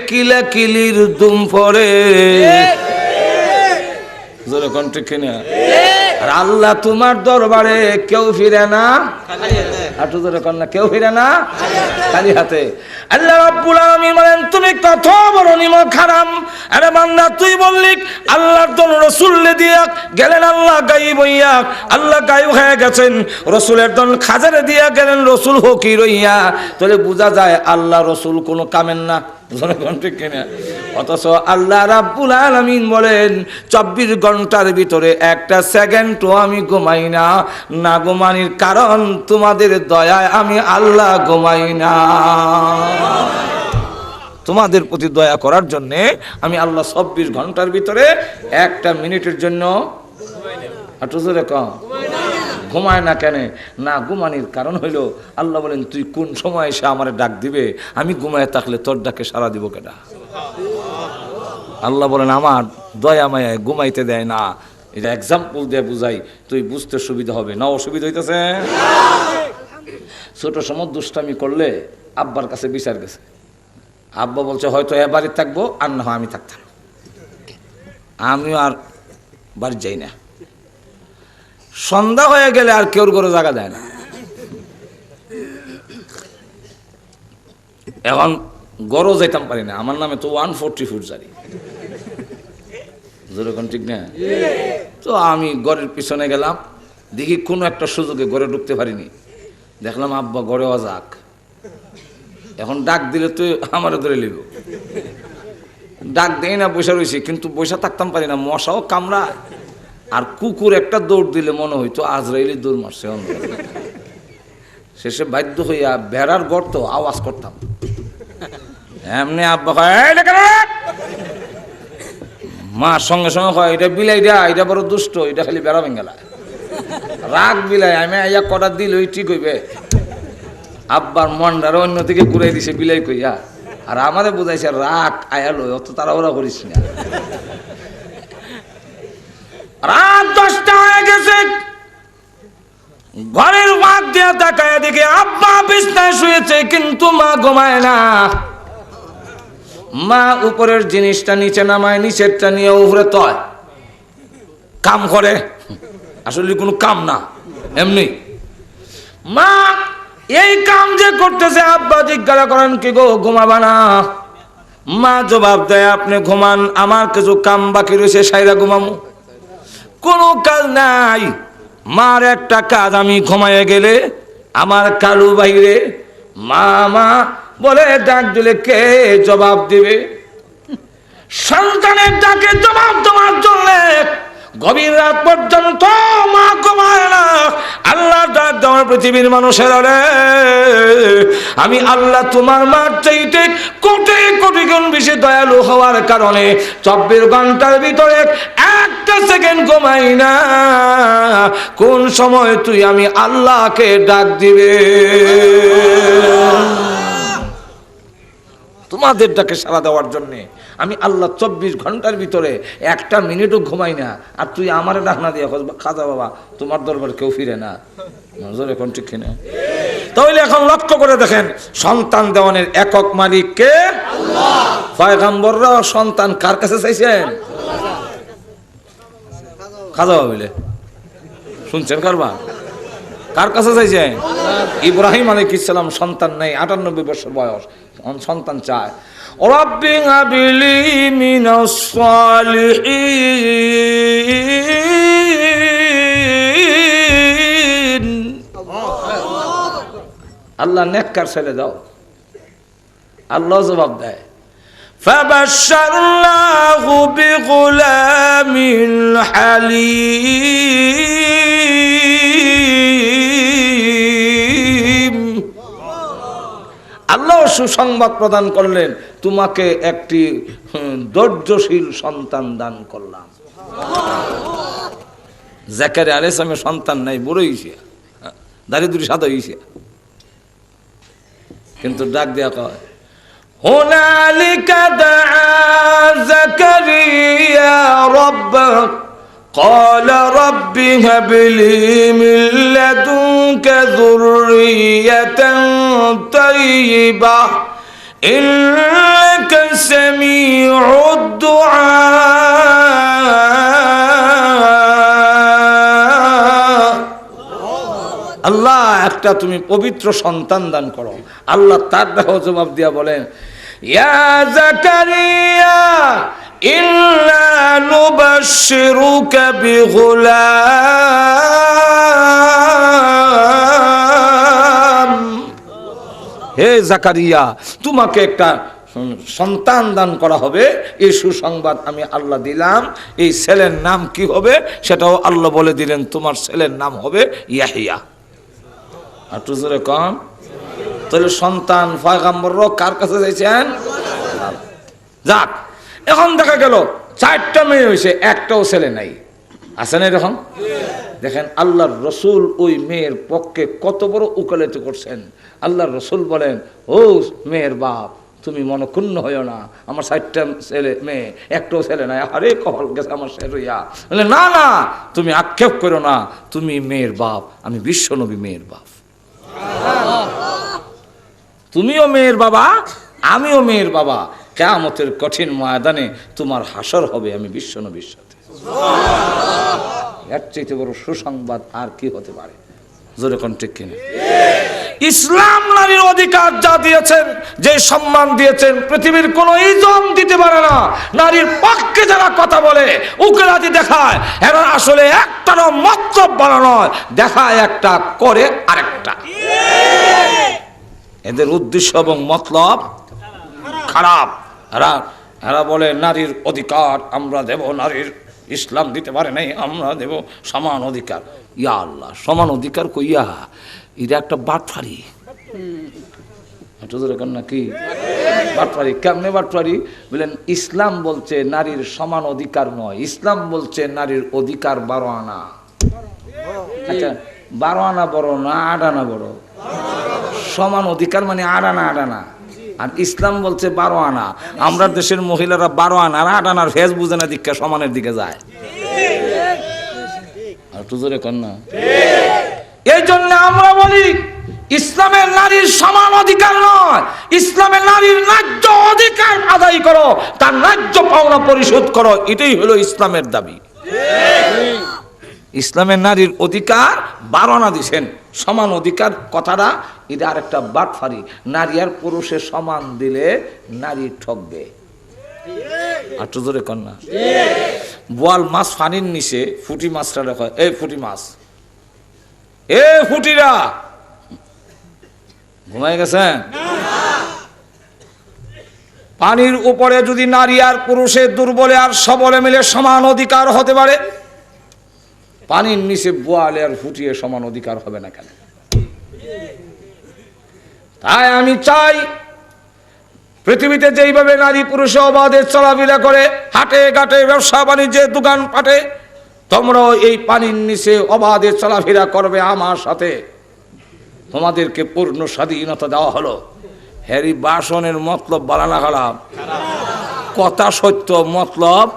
কিলা কিলির দুম পড়ে। যেরকম ঠিক কিনা? আর আল্লাহ তোমার দরবারে কেউ ফিরে না আর তো জোরে কর না, কেউ ফিরে না খালি হাতে। আল্লাহ রাব্বুল আলামিন বলেন তুমি কত বড় নিমক হারাম। আরে বান্দা তুই বললি আল্লাহর দন রাসূলকে দিয়া গেলেন আল্লাহ গায়েব হইয়া, আল্লাহ গায়েব হয়ে গেছেন, রাসূলের দন খাজারে দিয়া গেলেন রাসূল ফকির হইয়া, তাহলে বোঝা যায় আল্লাহ রাসূল কোনো কামের না। ঠিক কিনা? অথচ আল্লাহ রাব্বুল আলামিন বলেন 24 ঘন্টার ভিতরে একটা সেকেন্ডও আমি ঘুমাই না, না ঘুমানির কারণ তোমাদের দয়ায় আমি আল্লাহ ঘুমাই না। তোমাদের প্রতি দয়া করার জন্যে আমি আল্লাহ 24 ঘন্টার ভিতরে একটা মিনিটের জন্য ঘুমায় না। কেন না ঘুমানির কারণ হইল আল্লাহ বলেন তুই কোন সময় এসে আমার ডাক দিবে, আমি ঘুমায় থাকলে তোর ডাকে সাড়া দিব কেডা? আল্লাহ বলেন আমার দয়া মায়ায় ঘুমাইতে দেয় না। এটা এক্সাম্পল দিয়ে বুঝাই, তুই বুঝতে সুবিধা হবে না। অসুবিধা হইতেছে? ছোট সময় দুষ্টামি করলে আব্বার কাছে বিচার গেছে, আব্বা বলছে হয়তো এ বাড়িতে থাকবো আর না হয় আমি থাকতাম, আমিও আর বাড়ি যাই না। সন্ধ্যা হয়ে গেলে আর কেউর ঘরে জায়গা দেয় না। এখন গড়ও যাইতাম পারি না, আমার নামে তো 140 ফুট জারি, যেরকম ঠিক না? তো আমি ঘরের পিছনে গেলাম, দেখি কোনো একটা সুযোগে ঘরে ঢুকতে পারিনি, দেখলাম আব্বা ঘরে অজাক। এখন ডাক দিলে তো আমারও ধরে লিব, ডাক দেই না, বসে রয়েছি, কিন্তু বসে থাকতাম পারি না, মশাও কামড়ায়, আর কুকুর একটা দৌড় দিলে মনে হইতো আজরাইলি দৌড় মারছে। শেষে বাধ্য হইয়া বেড়ার গর্ত আওয়াজ করতাম, এমনি আব্বা মার সঙ্গে সঙ্গে হয় এটা বিলাই দেয়া, এটা বড় দুষ্ট, এটা খালি বেড়া ভেঙ্গেলা রাগ বিলাই, আমি আইয়া কটা দিল ওই ঠিক হইবে। আব্বার মন্ডার অন্য থেকে ঘুরাই দিছে বিলাই কইয়া, আর আমারে বুঝাইছে রাগ আয়ালো অত তাড়াহুড়া করিস না। রাত 10টা হয়ে গেছে, ঘরের বাদ দিয়া তাকায় দেখে আব্বা বিছনায় শুয়েছে, কিন্তু মা ঘুমায় না। মা উপরের জিনিসটা নিচে নামায়, নিচেরটা নিয়ে উপরে তয় কাম করে, আসলে কোনো কাম না, এমনি। মা এই কাম যে করতেছে, আব্বা জিজ্ঞাসা করেন কি গো ঘুমাবা না? মা জবাব দেয় আপনি ঘুমান, আমার কিছু কাম বাকি রয়েছে, সাইরা ঘুমামু। কোনো কাজ নাই, মার একটা কাজ, আমি ঘুমাইয়ে গেলে আমার কালু বাইরে মা মা বলে ডাক দিলে কে জবাব দিবে? সন্তানের ডাকে জবাব দেওয়ার জন্য গভীর রাত পর্যন্ত মা ঘুমায় না। আল্লাহ ডাক দেওয়ার পৃথিবীর মানুষের, আমি আল্লাহ তোমার মার চাইতে কোটি কোটি গুণ বেশি দয়ালু হওয়ার কারণে 24 ঘন্টার ভিতরে একটা সেকেন্ড ঘুমাই না। কোন সময় তুই আমি আল্লাহকে ডাক দিবে? তোমাদের ডাকে সাড়া দেওয়ার জন্যে আমি আল্লাহ 24 ঘন্টার ভিতরে একটা মিনিটও ঘুমাই না। আর তুই আমারে ডাক না দিয়া খাজা বাবা তোমার দরবার কেউ ফিরে না, এখন ঠিক কিনা? তাহলে এখন লক্ষ্য করে দেখেন, সন্তান দেওয়ানের একক মালিক কে? আল্লাহ। পয়গম্বররা সন্তান কার কাছে চাইছেন? খাজা বাবা বলে শুনছেন, কার কাছে চাইছেন? ইব্রাহিম আলাইহিস সালাম সন্তান নেই, 98 বছর বয়স, সন্তান চায়। রব্বি হাবলি মিনাস সালিহিন, আল্লাহ নেককার ছেলে দাও। আল্লাহ জবাব দেয় ফাবাশশারনাহু বিগুলামিন হালিম। আল্লাহ সুসংবাদ প্রদান করলেন, তোমাকে একটি ধৈর্যশীল সন্তান দান করলাম। জাকারিয়া আলাইহিস সালামের সন্তান নাই, বুড়ো হইছে, দাড়ি দুড়ি সাদা হইছে, কিন্তু ডাক দেয়া কয় হুনালিকা দাআ জাকারিয়া রাব্বাহ قال رب هب لي من لدنك ذرية طيبة إنك سميع الدعاء আল্লাহ একটা তুমি পবিত্র সন্তান দান করো। আল্লাহ তার দেখো জবাব দিয়া বলেন, ইয়া জাকারিয়া ইন্না নুবাশশিরুকা বিগুলাম, হে জাকারিয়া তোমাকে একটা সন্তান দান করা হবে, এই সুসংবাদ আমি আল্লাহ দিলাম। এই ছেলের নাম কি হবে সেটাও আল্লাহ বলে দিলেন, তোমার ছেলের নাম হবে ইয়াহিয়া। আর একটু জোরে কম। তাহলে সন্তান পয়গম্বররা কার কাছে যাইছেন? যাক, এখন দেখা গেল 4টা মেয়ে হয়েছে, একটাও ছেলে নাই, আছে না এরকম? দেখেন আল্লাহর রসুল ওই মেয়ের পক্ষে কত বড় উকালতি করছেন। আল্লাহর রসুল বলেন, ও মেয়ের বাপ তুমি মনক্ষুণ্ণ হইও না, আমার 4টা ছেলে মেয়ে, একটাও ছেলে নাই, আরে কপাল গেছে আমার শেরইয়া। বলে না না, তুমি আক্ষেপ করো না, তুমি মেয়ের বাপ, আমি বিশ্ব নবী মেয়ের বাপ। তুমিও মেয়ের বাবা, আমিও মেয়ের বাবা। কিয়ামতের কঠিন ময়দানে তোমার হাসর হবে আমি বিশ্ব নবীর সাথে। এর চাইতে বড় সুসংবাদ আর কি হতে পারে? জোরে কোন ঠিক কিনা? ইসলাম নারীর অধিকার যা দিয়েছেন, যে সম্মান দিয়েছেন, পৃথিবীর কোন ইজম দিতে পারে না। নারীর পক্ষে যারা কথা বলে, উকিলাতি দেখায়, এরা আসলে একটারও মতলব বলা নয়, দেখায় একটা করে আরেকটা। এদের উদ্দেশ্য এবং মতলব খারাপ। এরা বলে নারীর অধিকার আমরা দেব, নারীর ইসলাম দিতে পারে নাই, আমরা দেব সমান অধিকার। ইয়া আল্লাহ, সমান অধিকার কইয়া এটা একটা বাটফারি। নাকি বাটফারি? কেমনে বাটফারি? বলেন ইসলাম বলছে নারীর সমান অধিকার নয়, ইসলাম বলছে নারীর অধিকার 12 আনা। আচ্ছা, 12 আনা বড় না 8 আনা বড়? সমান অধিকার মানে 8 আনা 8 আনা, আর ইসলাম বলছে 12 আনা। আমরা দেশের মহিলারা 12 আনা আর 8 আনার ফেজ বুঝে না, দীক্ষা সমানের দিকে যায়। আর একটু জোরে কর না। এই জন্য আমরা বলি ইসলামের নারীর সমান অধিকার নয়, ইসলামের নারীর ন্যায্য অধিকার আদায় করো, তার ন্যায্য পাওনা পরিশোধ করো, এটাই হলো ইসলামের দাবি। ইসলামের নারীর অধিকার 12 আনা দিছেন, সমান অধিকার কথাটা এটা আর একটা বাটফারি। নারী আর পুরুষের সমান দিলে নারী ঠকবে। আর তো জোরে কর না। বোয়াল মাছ পানির নিচে, ফুটি মাছটা দেখো, এই ফুটি মাছ, এ ফুটিরা ঘুমাই গেছেন? পানির উপরে যদি নারী আর পুরুষের দুর্বলে আর সবলে মিলে সমান অধিকার হতে পারে, পানির নিচে বোয়ালে আর ফুটিয়ে সমান অধিকার হবে না কেন? তাই আমি চাই পৃথিবীতে যেইভাবে নারী পুরুষে অবাধে চলাফেরা করে, হাটে ঘাটে ব্যবসা বাণিজ্যে দোকান পাটে, তোমরাও এই পানির নিচে অবাধে চলাফেরা করবে আমার সাথে। তোমাদেরকে পূর্ণ স্বাধীনতা দেওয়া হলো। হ্যারি বাসনের মতলব বানানা খারাপ, কথা সত্য, মতলব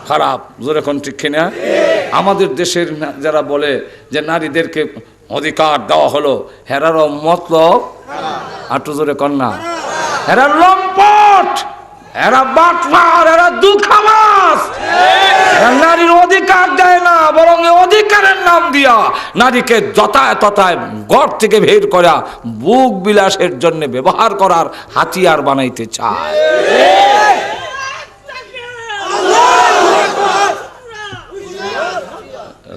খারাপ। জোরে কোন ঠিক কিনা? আমাদের দেশের যারা বলে যে নারীদেরকে অধিকার দেওয়া হলো, হেরারও মতলব আটু জোরে কন্যা, এরা লম্পট, এরা বাটপার, এরা দুঃখামাস। এরা নারীর অধিকার দেয় না, বরং অধিকারের নাম দিয়া নারীকে যথায় তথায় ঘর থেকে বের করা, বুক বিলাসের জন্য ব্যবহার করার হাতিয়ার বানাইতে চায়।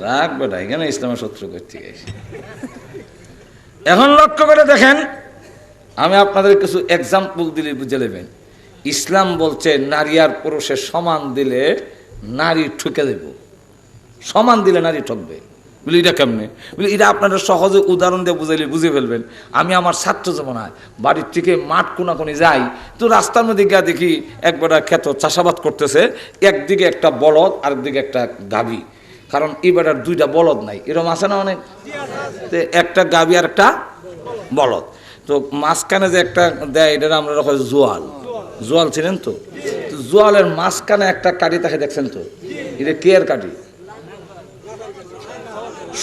রাখবে না, এখানে ইসলামের শত্রু করতে গেছে। এখন লক্ষ্য করে দেখেন, আমি আপনাদের কিছু এক্সাম্পল দিলে বুঝে নেবেন। ইসলাম বলছে নারী আর পুরুষের সমান দিলে নারী ঠকে দেব, সমান দিলে নারী ঠকবে। বলি এটা কেমনে? বলি এটা আপনারা সহজে উদাহরণ দিয়ে বুঝাইলে বুঝে ফেলবেন। আমি আমার ছাত্র জীবনায় বাড়ির থেকে মাঠ কোনাকুনি যাই, তো রাস্তার মধ্যে গিয়ে দেখি একবার ক্ষেত চাষাবাদ করতেছে, একদিকে একটা বলদ আরেকদিকে একটা গাভী। কারণ এবার 2টা বলদ নাই, এরকম আছে না অনেক, একটা গাভী আর একটা বলদ। তো মাঝখানে যে একটা দেয়, এটা আমরা রাখা জোয়াল। জোয়াল ছিলেন তো? জোয়ালের মাঝখানে একটা কাঠি থাকে, দেখছেন তো? এটা কে এর কাঠি?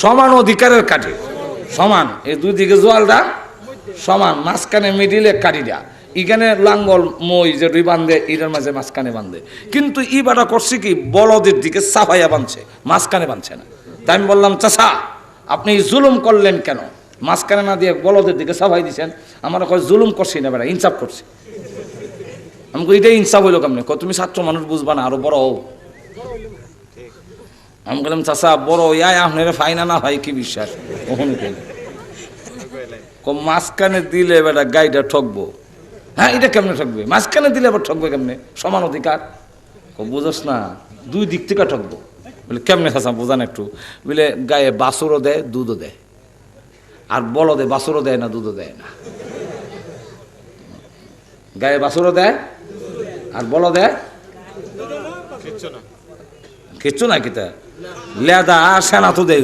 সমান অধিকারের কাঠি, সমান। এই 2 দিকে জোয়ালটা সমান, মাঝখানে মিডিলে কাঠিটা। এখানে লাঙ্গল মই যে বান্ধে, এটার মাঝে মাঝখানে বান্ধে। কিন্তু ই বাটা করছে কি, বলদের দিকে সাফাইয়া বাঁধছে, মাঝখানে বাঁধছে না। তাই আমি বললাম, চাষা আপনি জুলুম করলেন কেন? মাঝখানে না দিয়ে বলদের দিকে সাফাই দিচ্ছেন। আমার কয় জুলুম করছি না বেটা, ইনসাফ করছি। আমি এটাই ইনসাফ হইলো কেমনে? তুমি ছাত্র মানুষ বুঝবা না, আরো বড় হও। আমি বললাম চাচা বড় ইয়াই আপনার ফাইনা না হয় কি বিশ্বাস? মাঝখানে দিলে বেটা গাইটা ঠকবো। হ্যাঁ এটা কেমনে ঠকবে? মাঝখানে দিলে আবার ঠকবে কেমনে? সমান অধিকার বুঝোস না, দুই দিক থেকে ঠকবো। বলে কেমনে চাচা বোঝান একটু? বলে গায়ে বাছুরও দেয় দুধও দেয়, আর বলদে বাছুরও দেয় না দুধও দেয় না। গায়ে বাছুরও দেয় আর বলদে কিচ্ছু না। কিতা লেদা সেনা তো দেয়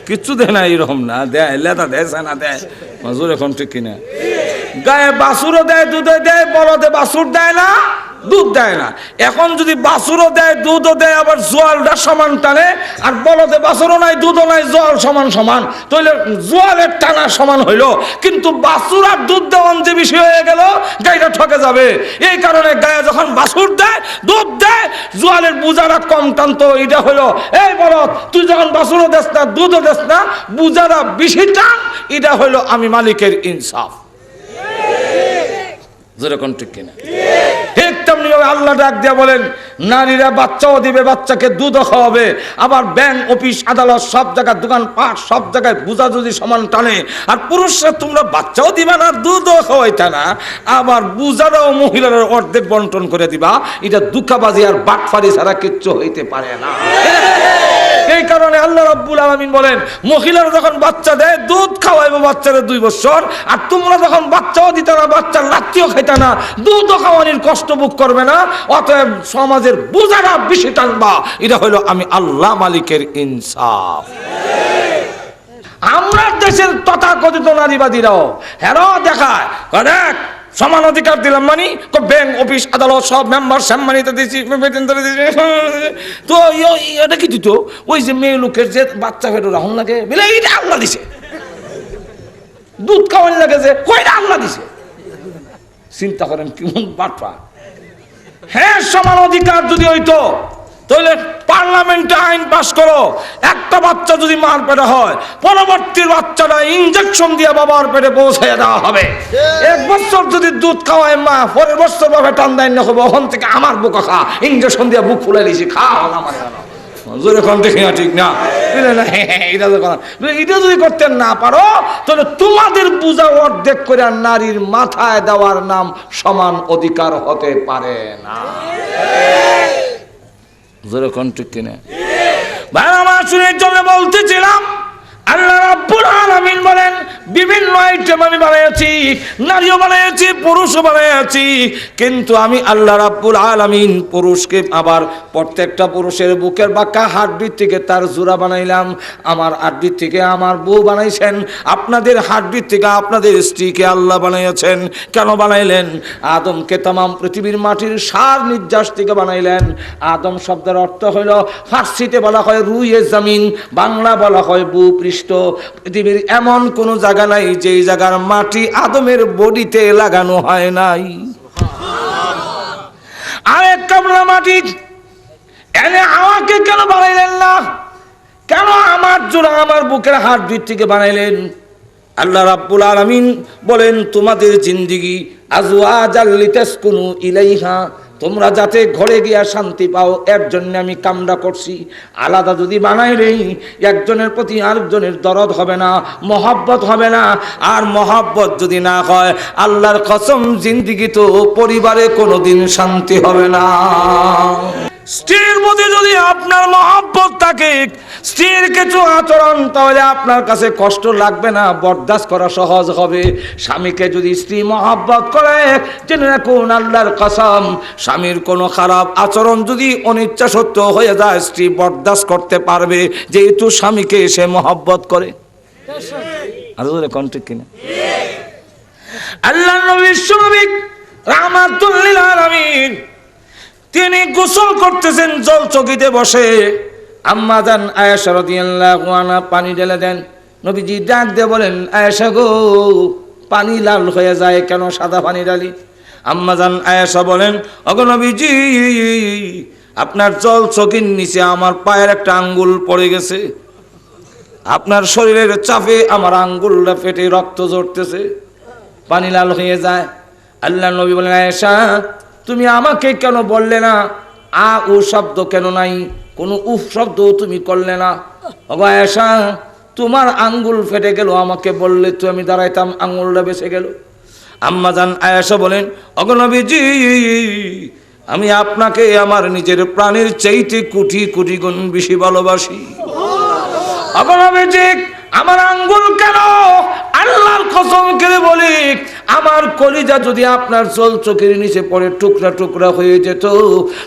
কিচ্ছু দেয় না, এরকম না। দেয় লেদা দেয় সেনা দেয়, মাজুর এখন ঠিক কিনা। গায়ে বাছুরও দেয় দুধও দেয়, বলদে বাছুর দেয় না দুধ দেয় না। এখন যদি বাছুরও দেয় দুধও দেয় আবার জোয়ালটা সমান টানে, আর বলদে বাছুরও নাই দুধও নাই জোয়াল সমান সমান, তাহলে জোয়ালের টানা সমান হইল, কিন্তু বাছুর আর দুধ দেওয়ান যে বিষয় হয়ে গেল গাইটা ঠকে যাবে। এই কারণে গায়ে যখন বাছুর দেয় দুধ দেয় জোয়ালের বুজারা কম টানতো। এটা হইলো এই বলদ তুই যখন বাছুরও দেস না দুধও দেস না বুজারা বেশি টান, এটা হইলো আমি মালিকের ইনসাফ। যেরকম ঠিক কিনা? ঠিক তেমনি ভাবে আল্লাহ ডাক দিয়া বলেন নারীরা বাচ্চাও দিবে, বাচ্চাকে দুধও খাওয়াবে। আবার ব্যাংক অফিস আদালত সব জায়গায় দোকান পাট সব জায়গায় বুঝা যদি সমান টানে, আর পুরুষরা তোমরা বাচ্চাও দিবা না দুধও খাওয়াইতা না, আবার বুঝারাও মহিলারা অর্ধেক বন্টন করে দিবা। এটা দুঃখাবাজি আর বাটফারি ছাড়া কিচ্ছু হইতে পারে না। এই কারণে আল্লাহ রাব্বুল আলামিন বলেন মহিলারা যখন বাচ্চা দেয় দুধ খাওয়াইবো বাচ্চারা 2 বছর, আর তোমরা যখন বাচ্চাও দিতে না বাচ্চার লাত্তিও খাইতা না দুধও খাওয়ানির কষ্ট ভোগ করবে না, অতএব সমাজের বোঝারা বেশি টানবা। এটা হলো আমি আল্লাহ মালিকের ইনসাফ। আমরা দেশের তথাকথিত নারীবাদীরাও হেরাও দেখায় দেখ সমান অধিকার দিলাম মানে ব্যাংক অফিস আদালত সব মেম্বার সম্মানিত দিয়েছি বেতন দিয়েছি। তো এটা কি দিত? ওই যে মেয়ে লোকের যে বাচ্চা ফেটো রাহুল লাগে বলে এইটা আল্লাহ দিছে, দুধ খাওয়ান লাগে যে কয়টা আল্লাহ দিছে। চিন্তা করেন কেমন বাটপা। হ্যাঁ সমান অধিকার যদি হইতো তাহলে পার্লামেন্টে আইন পাস করো, একটা বাচ্চা যদি মার পেটে হয় পরবর্তী বাচ্চাটা ইনজেকশন দিয়ে বাবার পেটে পৌঁছাইয়া দেওয়া হবে। 1 বছর যদি দুধ খাওয়ায় মা, পরের বছর বাবা টান দেয় না হবে ওখান থেকে আমার বুকা খা, ইনজেকশন দিয়ে বুক ফুলে দিয়েছি খা আমার জোরে কম দেখি না ঠিক না। এটা যদি করতে না পারো তাহলে তোমাদের বুঝা অর্ধেক করে নারীর মাথায় দেওয়ার নাম সমান অধিকার হতে পারে না। যেরকম ঠিক কিনা ভাই আমার শুনের জন্য বলতেছিলাম আল্লাহ রাব্বুল আলামিন বলেন বিভিন্ন আইটেম আমি বানাইছি, নারীও বানাইছি পুরুষও বানাইছি, কিন্তু আমি আল্লাহ রাব্বুল আলামিন পুরুষকে আবার প্রত্যেকটা পুরুষের বুকের বাঁকা হাড়বির থেকে তার জোড়া বানাইলাম। আমার হাড়বির থেকে আমার বউ বানাইছেন, আপনাদের হাড়বির থেকে আপনাদের স্ত্রীকে আল্লাহ বানাইছেন। কেন বানাইলেন? আদমকে তামাম পৃথিবীর মাটির সার নির্যাস থেকে বানাইলেন। আদম শব্দের অর্থ হইল ফার্সিতে বলা হয় রুয়ে জমিন, বাংলা বলা হয় ভূপৃষ্ঠ। পৃথিবীর এমন কোন জায়গা নাই যে জায়গার মাটি আদমের বডিতে লাগানো হয় নাই। আরেক কামলা মাটি এনে আমাকে কেন বানাইলেন না? কেন আমার জোড়া আমার বুকের হাড়বির থেকে বানাইলেন? আল্লাহ রাব্বুল আলামিন বলেন তোমাদের জিন্দেগি আজওয়াজাল লিতাসকুনু ইলাইহা, তোমরা যাতে ঘরে গিয়া শান্তি পাও এর জন্য আমি কামনা করছি। আলাদা যদি বানাইলেই একজনের প্রতি আরেকজনের দরদ হবে না, মহব্বত হবে না। আর মহব্বত যদি না হয় আল্লাহর কসম জিন্দেগি তো পরিবারে কোনোদিন শান্তি হবে না। স্ত্রীর প্রতি যদি আপনার মহব্বত থাকে, স্ত্রীর কিছু আচরণ, তাহলে আপনার কাছে কষ্ট লাগবে না, বরদাস্ত করা সহজ হবে। স্বামীকে যদি স্ত্রী মহব্বত করে জেনে রাখুন আল্লাহর কসম স্বামীর কোনো খারাপ আচরণ যদি অনিচ্ছা সত্ত্বেও হয়ে যায় স্ত্রী বরদাস্ত করতে পারবে, যেহেতু স্বামীকে সে মহব্বত করে। আর ঠিক কিনা? আল্লাহর নবী বিশ্বনবী রাহমাতুল লিল আলামিন তিনি গোসল করতেছেন জল চকিতে বসে। আম্মা জান আয়েশা রাদিয়াল্লাহু আনহা পানি ঢেলে দেন। নবীজি ডাক দিয়ে বলেন আয়েশা গো পানি লাল হয়ে যায় কেন, সাদা পানি ঢালি? আম্মা জান আয়েশা বলেন ওগো নবীজি আপনার জল চকির নিচে আমার পায়ের একটা আঙ্গুল পড়ে গেছে। আপনার শরীরের চাপে আমার আঙ্গুলটা ফেটে রক্ত ঝরতেছে, পানি লাল হয়ে যায়। আল্লাহ নবী বলেন, আয়েশা তুমি আমাকে কেন বললে না? ও শব্দ কেন নাই? কোনো উফ শব্দ তুমি করলে না? ওগো আয়েশা, তোমার আঙ্গুল ফেটে গেল, আমাকে বললে তো আমি দাঁড়াইতাম, আঙ্গুলটা বেঁচে গেল। আম্মা জান আয়েশা বলেন, ওগো নবীজি, আমি আপনাকে আমার নিজের প্রাণের চাইতে কোটি কোটি গুণ বেশি ভালোবাসি। ওগো নবীজি, আমার আঙ্গুল কেন? আল্লাহর কসম করে বলি, আমার কলিজা যদি আপনার চোল চোখের নিচে পড়ে টুকরা টুকরা হয়ে যেত,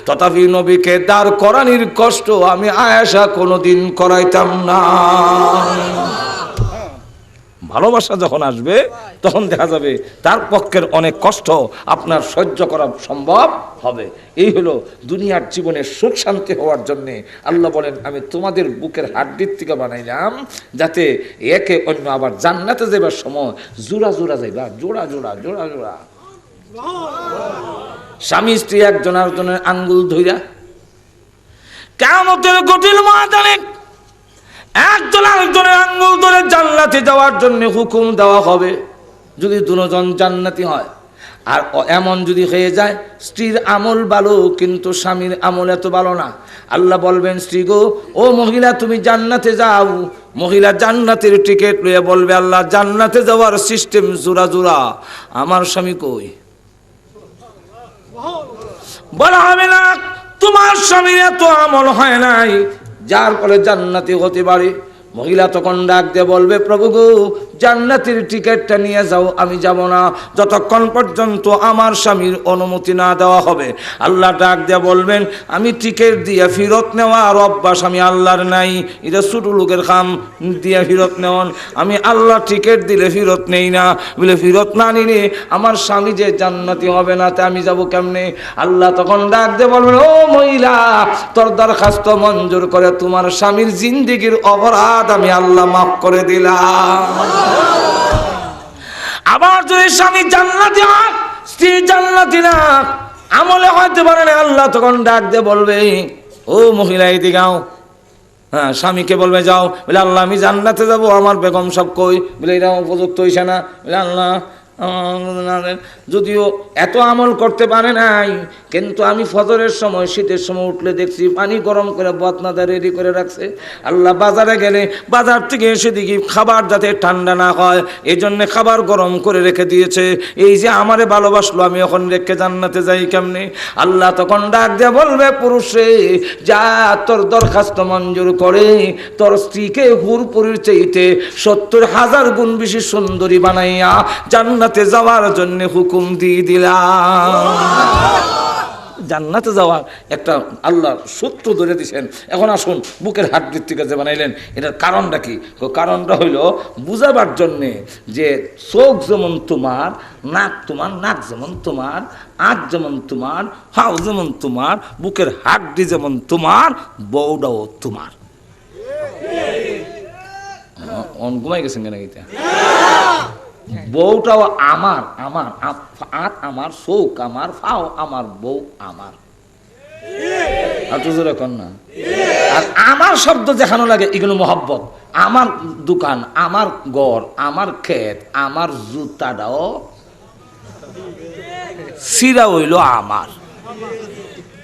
তথাপি নবীকে দাঁড় করানির কষ্ট আমি আয়েশা কোনোদিন করাইতাম না। ভালোবাসা যখন আসবে তখন দেখা যাবে তার পক্ষের অনেক কষ্ট আপনার সহ্য করা সম্ভব হবে। এই হলো দুনিয়ার জীবনের সুখ শান্তি হওয়ার জন্যে আল্লাহ বলেন, আমি তোমাদের বুকের হাড্ডির থেকে বানাইলাম যাতে একে অন্য আবার জান্নাতে যাবার সময় জোড়া জোড়া যাইবা, জোড়া জোড়া জোড়া জোড়া। স্বামী স্ত্রী একজন আরেকজনের আঙ্গুল ধইরা কিয়ামতের কঠিন ময়দানে একজন আরেকজনের আঙ্গুল ধরে জান্নাতে যাওয়ার জন্য হুকুম দেওয়া হবে, যদি দুজন জান্নাতি হয়। আর এমন যদি হয়ে যায় স্ত্রীর আমল ভালো কিন্তু স্বামীর আমল এত ভালো না, আল্লাহ বলবেন, স্ত্রী গো, ও মহিলা তুমি জান্নাতে যাও। মহিলা জান্নাতের টিকিট লইয়া বলবে, আল্লাহ জান্নাতে যাওয়ার সিস্টেম জোড়া জোড়া, আমার স্বামী কই? বলা হবে না, তোমার স্বামীর এত আমল হয় নাই যার ফলে জান্নাতি হতে পারে। মহিলা তখন ডাক দিয়ে বলবে, প্রভু গো, জান্নাতের টিকিটটা নিয়ে যাও, আমি যাব না যতক্ষণ পর্যন্ত আমার স্বামীর অনুমতি না দেওয়া হবে। আল্লাহ ডাক দিয়ে বলবেন, আমি টিকিট দিয়ে ফেরত নেওয়ার অভ্যাস আমি আল্লাহর নাই, এটা ছোট লোকের কাম দিয়ে ফেরত নেওয়ান। আমি আল্লাহ টিকিট দিলে ফেরত নেই না, বলে ফেরত না নিলে আমার স্বামী যে জান্নাতি হবে না তা আমি যাব কেমনে? আল্লাহ তখন ডাক দিয়ে বলবেন, ও মহিলা, তোর দরখাস্ত মঞ্জুর করে তোমার স্বামীর জিন্দেগির অপরাধ আমি আল্লাহ মাফ করে দিলাম। আবার যদি স্বামী জান্নাতি হয়, স্ত্রী জান্নাতি না, আমলে হইতে পারে না, আল্লাহ তখন ডাক দিয়ে বলবে, ও মহিলা এদিকে যাও। হ্যাঁ, স্বামীকে বলবে যাও, বলে আল্লাহ আমি জান্নাতে যাব, আমার বেগম সব কই? বলে এটা উপযুক্ত হইছে না। বলে আল্লাহ যদিও এত আমল করতে পারে নাই, কিন্তু আমি ফজরের সময় শীতের সময় উঠলে দেখছি পানি গরম করে বদনাদা রেডি করে রাখছে। আল্লাহ বাজারে গেলে বাজার থেকে এসে দেখি খাবার যাতে ঠান্ডা না হয় এই জন্য খাবার গরম করে রেখে দিয়েছে। এই যে আমারে ভালোবাসলো, আমি এখন রেখে জান্নাতে যাই কেমনে? আল্লাহ তখন ডাক দিয়ে বলবে, পুরুষে যা, তোর দরখাস্ত মঞ্জুর করে তোর স্ত্রীকে হুরপুরির চাইতে 70,000 গুণ বেশি সুন্দরী বানাইয়া জান্নাতে যাওয়ার জন্য হুকুম দিয়ে দিলাম। জান্নাতে যাওয়ার একটা আল্লাহ সূত্র ধরে দিয়েছেন। এখন আসুন, বুকের হাড্ডির থেকে যে বানাইলেন, এটার কারণটা কি? কারণটা হইল বুঝাবার জন্যে যে চোখ যেমন তোমার, নাক তোমার, নাক যেমন তোমার, আঁখ যেমন তোমার, হাও যেমন তোমার, বুকের হাড্ডি যেমন তোমার, বউটাও তোমার। ঘুমাই গেছেন কেন? বউটাও আমার, আমার আঁত আমার, চোখ আমার, ফাও আমার, বউ আমার। না, আর আমার শব্দ যেখানে লাগে এগুলো মহব্বত। আমার দোকান, আমার ঘর, আমার ক্ষেত, আমার জুতাটাও সিরা হইল আমার।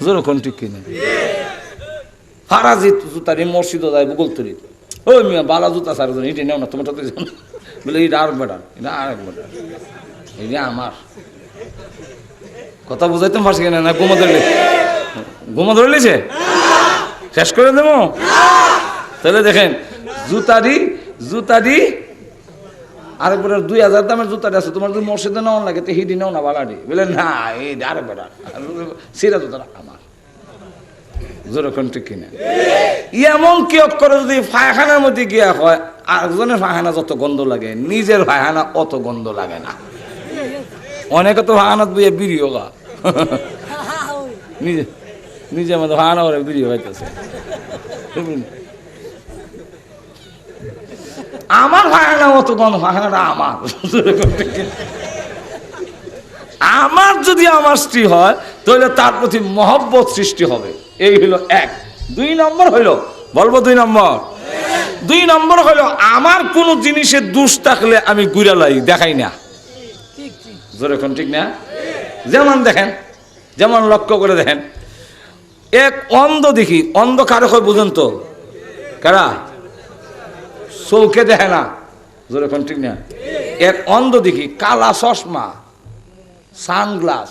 যেরকম ঠিক কিনা? ফারাজি জুতারি মসজিদ যায় বগলতরি, ওই মিয়া বালা জুতা সার এটি নেও না, তোমার সাথে বলে এটা আর বেটার, এটা আর এক বেটার, এটা আমার। কথা বুঝাইতে পারছি কিনা? না ঘুমো ধরলে, ঘুমো ধরলেছে শেষ করে দেবো। তাহলে দেখেন, জুতারি আরেকবার 2000 দামের জুতাটি আছে, তোমার যদি মসজিদে নেওয়া লাগে তো হিডি নেও না, বালাডি বলে না, এই আরেক বেটার, সিরা জুতাটা আমার। যেরকম ঠিক কিনা? এমন কি করে যদি পায়খানার মধ্যে গিয়া হয়, আরেকজনের পায়খানা যত গন্ধ লাগে নিজের পায়খানা অত গন্ধ লাগে না। অনেকে তো পায়খানাত বইয়া বিড়িও গা, নিজে নিজের মধ্যে পায়খানা করে বিড়িও হইতেছে। আমার পায়খানা অত গন্ধ, পায়খানাটা আমার। আমার যদি আমার স্ত্রী হয় তাহলে তার প্রতি মহব্বত সৃষ্টি হবে। এই হইল 1। 2 নম্বর হইল, বলবো 2 নম্বর, দুই নম্বর হলো আমার কোনো জিনিসের দোষ থাকলে আমি গুড়ালাই দেখাই না। যেরকম ঠিক না? যেমন দেখেন, যেমন লক্ষ্য করে দেখেন, এক অন্ধ দেখি, অন্ধ কারো হয় বুঝুন তো, কারা চৌকে দেখে না, যেরকম ঠিক না? এক অন্ধ দেখি কালা চশমা, সানগ্লাস,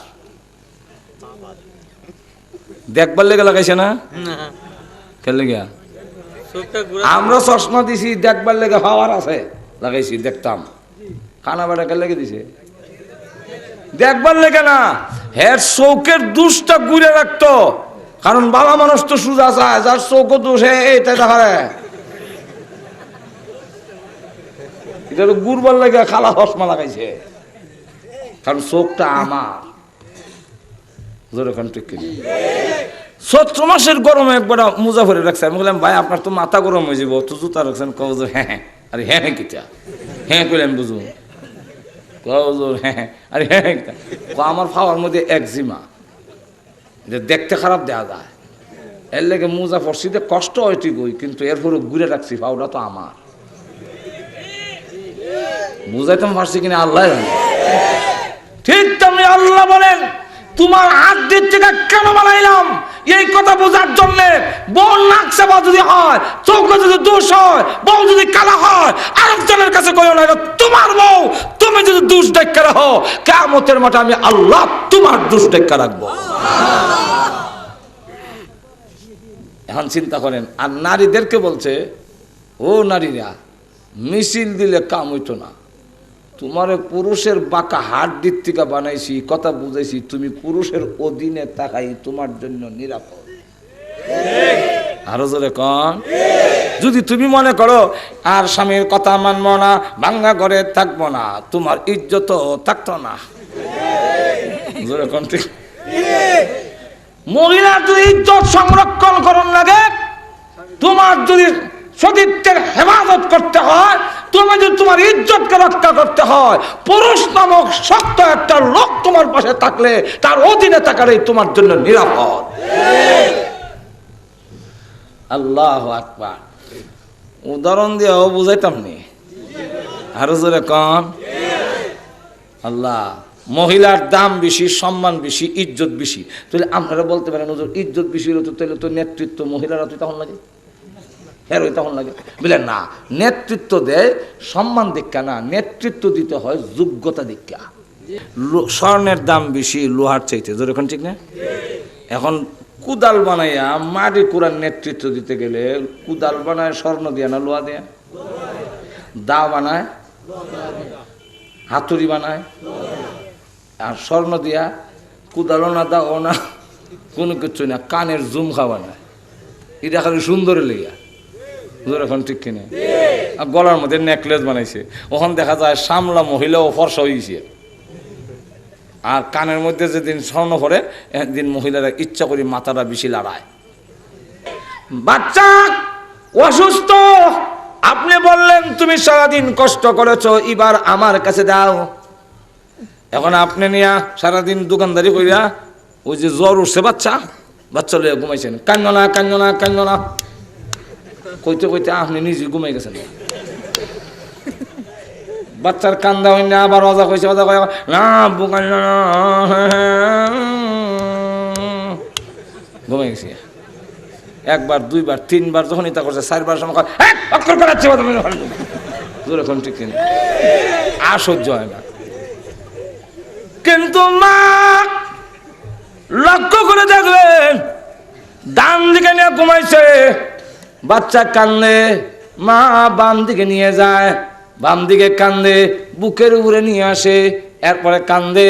দেখবার লেগে লাগাইছে না? খেলে গিয়া আমরা চশমা দিছি দেখবার লেগে, হওয়ার আছে লাগাইছি, দেখতাম। খানা বাড়া কে লেগে দিছে দেখবার লেগে না, হের চৌকের দুষটা ঘুরে রাখতো। কারণ বাবা মানুষ তো সুজা চায়, যার চৌক দোষ এইটা দেখারে, এটা তো গুরবার লেগে খালা চশমা লাগাইছে, কারণ চোখটা আমার। যেরকম ঠিক কিনা? চৈত্র মাসের গরমে একবার মোজা ভরে রাখছে। আমি বললাম ভাই আপনার তো মাথা গরম হয়ে যাবো, তো জুতা রাখছেন? কও যে হ্যাঁ হ্যাঁ। আরে হ্যাঁ হ্যাঁ কিটা? হ্যাঁ করলেন বুঝু? কও যে হ্যাঁ। আরে হ্যাঁ হ্যাঁ কিটা? আমার ফাওয়ার মধ্যে একজিমা, যে দেখতে খারাপ দেখা যায়, এর লেগে মোজা পড়ছিতে কষ্ট হয় ঠিকই, কিন্তু এরপরে ঘুরে রাখছি, ফাওটা তো আমার। বুঝাইতাম পারছি কিনা আল্লাহ জানে। ঠিক তেমনি আল্লাহ বলেন তোমার হাত দিক থেকে কেন বানাইলাম? এই কথা বোঝার জন্য। বউ নাক চাপা যদি হয়, চোখে যদি দোষ হয়, বউ যদি কালা হয়, আরেকজনের কাছে কইও না তোমার বউ। তুমি যদি দোষ দেখে রাখো, কিয়ামতের মাঠে আমি আল্লাহ তোমার দোষ দেখে রাখবো। এখন চিন্তা করেন। আর নারীদেরকে বলছে, ও নারীরা, মিছিল দিলে কাম হইতো না, তোমার পুরুষের বাঁকা হাত দিক থেকে বানাইছি, কথা বুঝাইছি, তুমি পুরুষের অধীনে তাকাই তোমার জন্য নিরাপদ। আরো জোরে কন। যদি তুমি মনে করো আর স্বামীর কথা মানবো না, ভাঙ্গা ঘরে থাকবো না, তোমার ইজ্জত থাকতো না। জোরে কন ঠিক? মহিলা যদি ইজ্জত সংরক্ষণ করন লাগে, তোমার যদি সতীত্বের হেফাজত করতে হয়, তুমি যদি তোমার ইজ্জতকে রক্ষা করতে হয়, পুরুষ নামক শক্ত একটা লোক তোমার পাশে থাকলে তার অধীনে থাকারই তোমার জন্য নিরাপদ। আল্লাহু আকবার। উদাহরণ দিয়েও বুঝাইতাম নি, আরো জোরে কন। আল্লাহ, মহিলার দাম বেশি, সম্মান বেশি, ইজ্জত বেশি। তাহলে আপনারা বলতে পারেন হুজুর ইজ্জত বেশি হলো তো তাহলে তো নেতৃত্ব মহিলারা তো তখন লাগে, হ্যাঁ ওই তখন লাগে। বলে না, নেতৃত্ব দেয় সম্মান দীক্ষা না, নেতৃত্ব দিতে হয় যোগ্যতা দীক্ষা। স্বর্ণের দাম বেশি লোহার চাইতে, যেরকম ঠিক না? এখন কুদাল বানাইয়া মাটি কুড়ার নেতৃত্ব দিতে গেলে কুদাল বানায় স্বর্ণ দিয়া না লোহা দিয়া? দা বানায়, হাতুড়ি বানায়, আর স্বর্ণ দিয়া কুদালও না, দাও না, কোনো কিছু না, কানের ঝুমকা বানায়। এটা খালি সুন্দরের লেগা, এখন ঠিক কিনে। আর গলার মধ্যে নেকলেস বানাইছে, ওখান দেখা যায় সামলা মহিলাও ফর্সা হয়েছে। আর কানের মধ্যে যেদিন স্বর্ণ পরে, একদিন মহিলারা ইচ্ছা করে মাথাটা বেশি লড়ায়। বাচ্চা অসুস্থ, আপনি বললেন তুমি সারাদিন কষ্ট করেছো, এবার আমার কাছে দাও। এখন আপনি নিয়া সারাদিন দোকানদারি করিয়া, ওই যে জ্বর উঠছে বাচ্চা, বাচ্চা লইয়া ঘুমাইছেন, কান্নো না কান্নো না কান্নো না কইতে কইতে আপনি নিজে ঘুমাই গেছেন। বাচ্চার কান্দা হই না, আবার অজা কইছে, অজা কয় না বুকান না, ঘুমাই গেছি। একবার, দুইবার, তিনবার, যখন এটা করছে চারবার সময় করাচ্ছে, এখন ঠিক কিনা? আর সহ্য হয় না। কিন্তু মা লক্ষ্য করে দেখলেন, ডান দিকে নিয়ে ঘুমাইছে, বাচ্চা কান্দে, মা বাম দিকে নিয়ে যায়, বাম দিকে কান্দে, বুকের উপরে নিয়ে আসে, এরপরে কান্দে,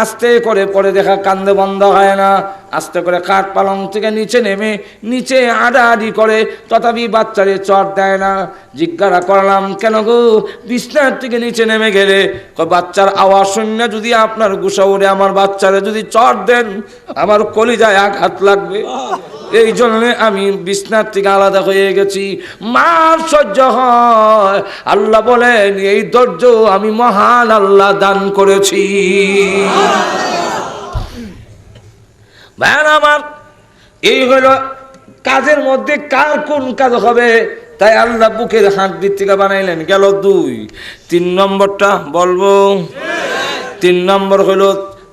আস্তে করে পরে দেখা কান্দে বন্ধ হয় না, আস্তে করে খাট পালং থেকে নিচে নেমে নিচে আড়াআড়ি করে, তথাপি বাচ্চারে চট দেয় না। জিজ্ঞাসা করলাম কেন গো, বিছনার থেকে নিচে নেমে গেলে? বাচ্চার আওয়াজ শুনে যদি আপনার গুসা উড়ে আমার বাচ্চারে যদি চট দেন, আমার কলিজায় আঘাত লাগবে, এই জন্য আমি বিছনার থেকে আলাদা হয়ে গেছি। মার সহ্য হয়। আল্লাহ বলেন এই ধৈর্য আমি মহান আল্লাহ দান করেছি। ভাইরা আমার, এই হলো কাজের মধ্যে কার কোন কাজ হবে তাই আল্লাহ বুকের হাড্ডির থেকে বানাইলেন। গেল 2। 3 নম্বরটা বলবো। 3 নম্বর হলো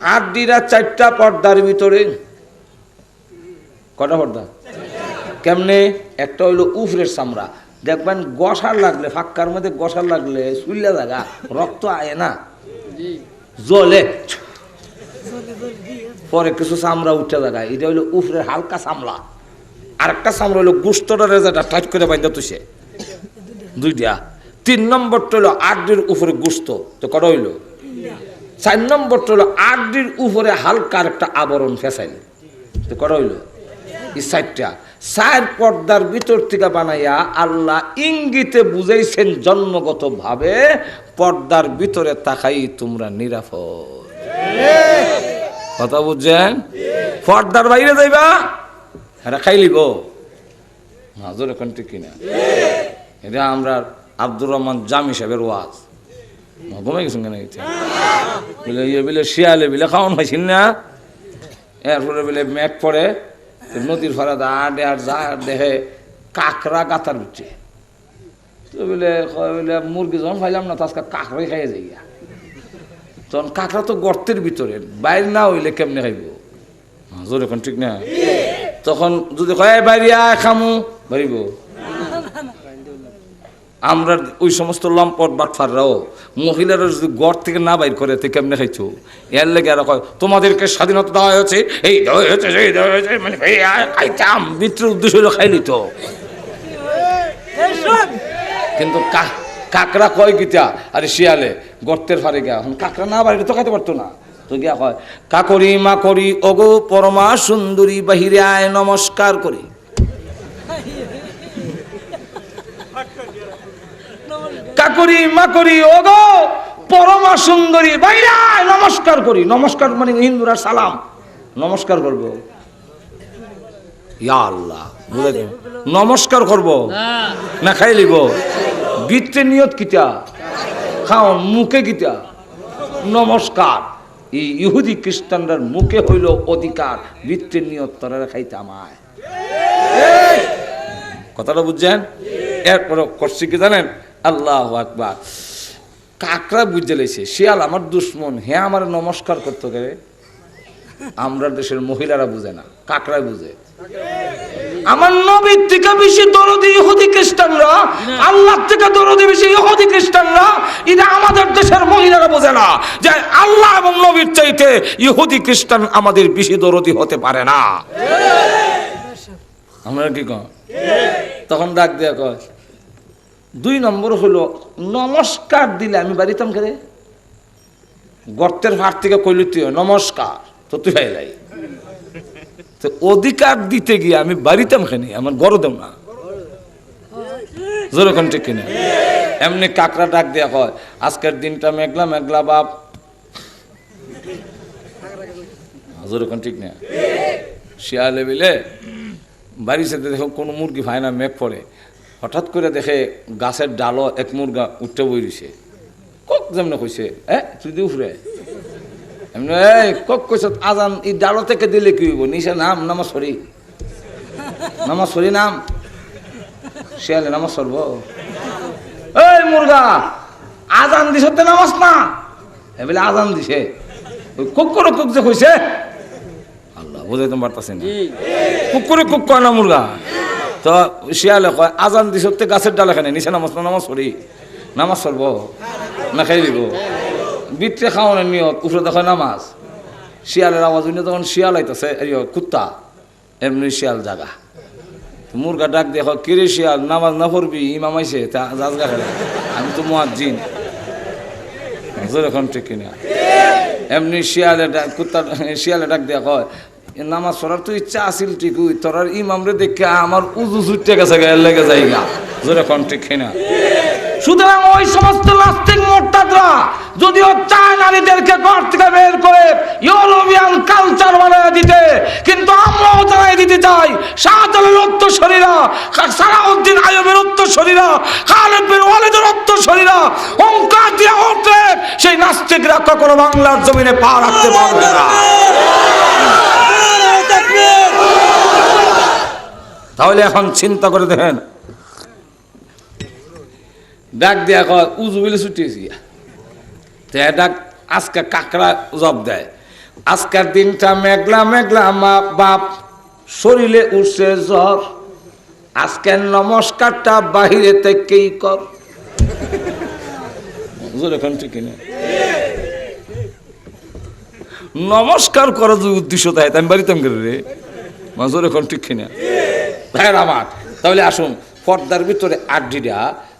হাড্ডিরা 4টা পর্দার ভিতরে। কটা পর্দা? কেমনে? একটা হইলো উপরের চামড়া, দেখবেন গসার লাগলে, ফাক্কার মধ্যে গসার লাগলে চুল্লা জায়গা রক্ত আয় না, জলে পরে কিছু চামড়া উঠে জায়গা, এটা হইলো উপরের হালকা চামড়া। আর একটা চামড়া হইলো গুস্তটা রেজাটা টাইট করে বাইন্দা তুসে 2টা। 3 নম্বরটা হইলো আড্ডির উপরে গুস্ত, তো কটা হইলো? 4 নম্বরটা হইলো আড্ডির উপরে হালকা একটা আবরণ ফেসাইল, তো কটা হইলো? এই 4টা। 4 পর্দার ভিতর থেকে বানাইয়া আল্লাহ ইঙ্গিতে বুঝাইছেন জন্মগত ভাবে পর্দার ভিতরে তাকাই তোমরা নিরাপদ। কথা বুঝছেন? পর্দার বাইরে যাইবা এটা খাইলিব হাজর এখন ঠিক কিনা? এটা আমরা আব্দুর রহমান জামি সাহেবের ওয়াজ ঘুমাই গেছেন কেন? বলে ইয়ে বলে শিয়ালে বিলে খাওয়ান হয়েছিল না, এরপরে বলে ম্যাপ পরে নদীর ফারা আডে আর যা আর দেখে কাঁকড়া গাতার উঠছে, তো বলে মুরগি যখন খাইলাম না তো আজকে কাঁকড়াই খাইয়ে যাই। তখন কাঁকড়া তো গর্তের ভিতরে, বাইরে না হইলে কেমনে খাইব? জোর এখন ঠিক না? তখন যদি কয় বাইরে খামু বাড়িব। আমরা ওই সমস্ত লম্পট বাটফাররাও মহিলারা যদি গড় থেকে না বাইর করে তো কেমনে খাইছো? এর লেগে আর কয় তোমাদেরকে স্বাধীনতা দেওয়া হয়েছে, এই দেওয়া হয়েছে, সেই দেওয়া হয়েছে, মানে খাইতাম বিত্রের উদ্দেশ্য হইলো খাইলি তো। কিন্তু কাকড়া কয় গীতা আরে শিয়ালে গর্তের ফারে গিয়া, এখন কাকড়া না বাড়িতে তো খাইতে পারতো না, তো গিয়া কয় কাকরি মা করি ওগো পরমা সুন্দরী বাহিরে আয় নমস্কার করি। কাকরি মা করি ওগো পরমা সুন্দরী বাইরে আয় নমস্কার করি। নমস্কার মানে হিন্দুরা সালাম নমস্কার করবো, ইয়া আল্লাহ বুঝে দেব নমস্কার করবো না খাই লিব? বৃত্তের নিয়ত কিতা খাও, মুখে কিতা নমস্কার। এই ইহুদি খ্রিস্টানরার মুখে হইল অধিকার, বৃত্তের নিয়ত তারা খাইতে আমায়। কথাটা বুঝছেন? এরপরে করছি কি জানেন? আল্লাহু আকবার, কাকড়া বুঝে লেছে শিয়াল আমার দুশ্মন, হ্যাঁ আমার নমস্কার করতে গেলে। আমরা দেশের মহিলারা বুঝে না, কাকড়া বুঝে। আমার নবীর থেকে বেশি দরদি ইহুদি খ্রিস্টানরা, আল্লাহর থেকে দরদি বেশি ইহুদি খ্রিস্টানরা। এটা আমাদের দেশের মহিলারা বোঝে না যে আল্লাহ এবং নবীর চাইতে ইহুদি খ্রিস্টান আমাদের বেশি দরদি হতে পারে না। আমরা কি কয়? তখন ডাক দেয়া কয় 2 নম্বর হলো নমস্কার দিলে আমি বাড়িতাম করে, গর্তের ভাত থেকে কইলি তুই নমস্কার তো তুই ভাইলাই, তো অধিকার দিতে গিয়ে আমি বাড়িতাম খানি, আমার গরদেম না। যেরকম ঠিক কিনা? এমনি কাকড়া ডাক দেয়া হয় আজকের দিনটা মেঘলা মেঘলা বাপ, যেরকম ঠিক না? শিয়ালে বিলে বাড়ির সাথে দেখো কোনো মুরগি ভাই না, মেঘ পড়ে, হঠাৎ করে দেখে গাছের ডালও এক মুরগা উঠতে বই রয়েছে। কক যেমন কইছে তুই দি উফরে এমনি কক কইস আজান এই ডালো থেকে দিলে কি হইব? নিশা নাম নামাজ সরি, নামাজ সরি নাম শিয়ালে নামাজ সরব। এই মুরগা আজান দিস নামাজ না, এবেলে আজান দিছে ওই কক করে কক যে কইছে আল্লাহ বুঝাইতে পারতাছে না, কুক করে কুক কয় না মুরগা। তো শিয়ালে কয় আজান দিস গাছের ডাল এখানে নিচে নামাজ না, নামাজ সরি নামাজ সরব না খাই দিব। বিত্রে খাওয়ানোর নিয়ত, উপরে দেখো নামাজ। শিয়ালের আওয়াজ হইলে তখন শিয়াল আইতেছে কুত্তা, এমনি শিয়াল জাগা। মুরগা ডাক দেখো কিরে শিয়াল নামাজ না পড়বি? ইমাম আইছে তা জাজগা খেলে, আমি তো মুয়াজ্জিন। এখন ঠিক কিনা? এমনি শিয়ালে কুত্তা শিয়ালে ডাক দেয়া কয় নামাজ পড়ার তো ইচ্ছা আসিল ঠিকই, তোর ইমাম রে দেখে আমার উজু ছুটতে গেছে গায়ের লেগে যাইগা। জোরে কোন ঠিক কিনা? সুতরাং ওই সমস্ত নাস্তিক মোরতাদরা যদিও চায় নারীদেরকে ঘর থেকে বের করে ইউরোপিয়ান কালচার বানিয়ে দিতে, কিন্তু আমরাও জানাই দিতে চাই শাহজালালের উত্তরসূরিরা, সালাউদ্দিন আইয়ুবের উত্তরসূরিরা, খালিদ বিন ওয়ালিদের উত্তরসূরিরা হুঙ্কার দিয়ে উঠলে সেই নাস্তিকরা কখনো বাংলার জমিনে পা রাখতে পারবে না। তাহলে এখন চিন্তা করে দেখেন ডাক দিয়া কয় উজু বলে ছুটিয়েছি তো ডাক আজকে কাকড়া জব দেয় আজকের দিনটা মেঘলা মেঘলা মা বাপ শরীরে উঠছে জ্বর আজকের নমস্কারটা বাহিরে থেকেই কর এখন ঠিক না নমস্কার করার যে উদ্দেশ্য তাই আমি বাড়িতাম করে রে মাজুর এখন ঠিক কিনা ভাইয়ের আমার তাহলে আসুন পর্দার ভিতরে আড্ডিটা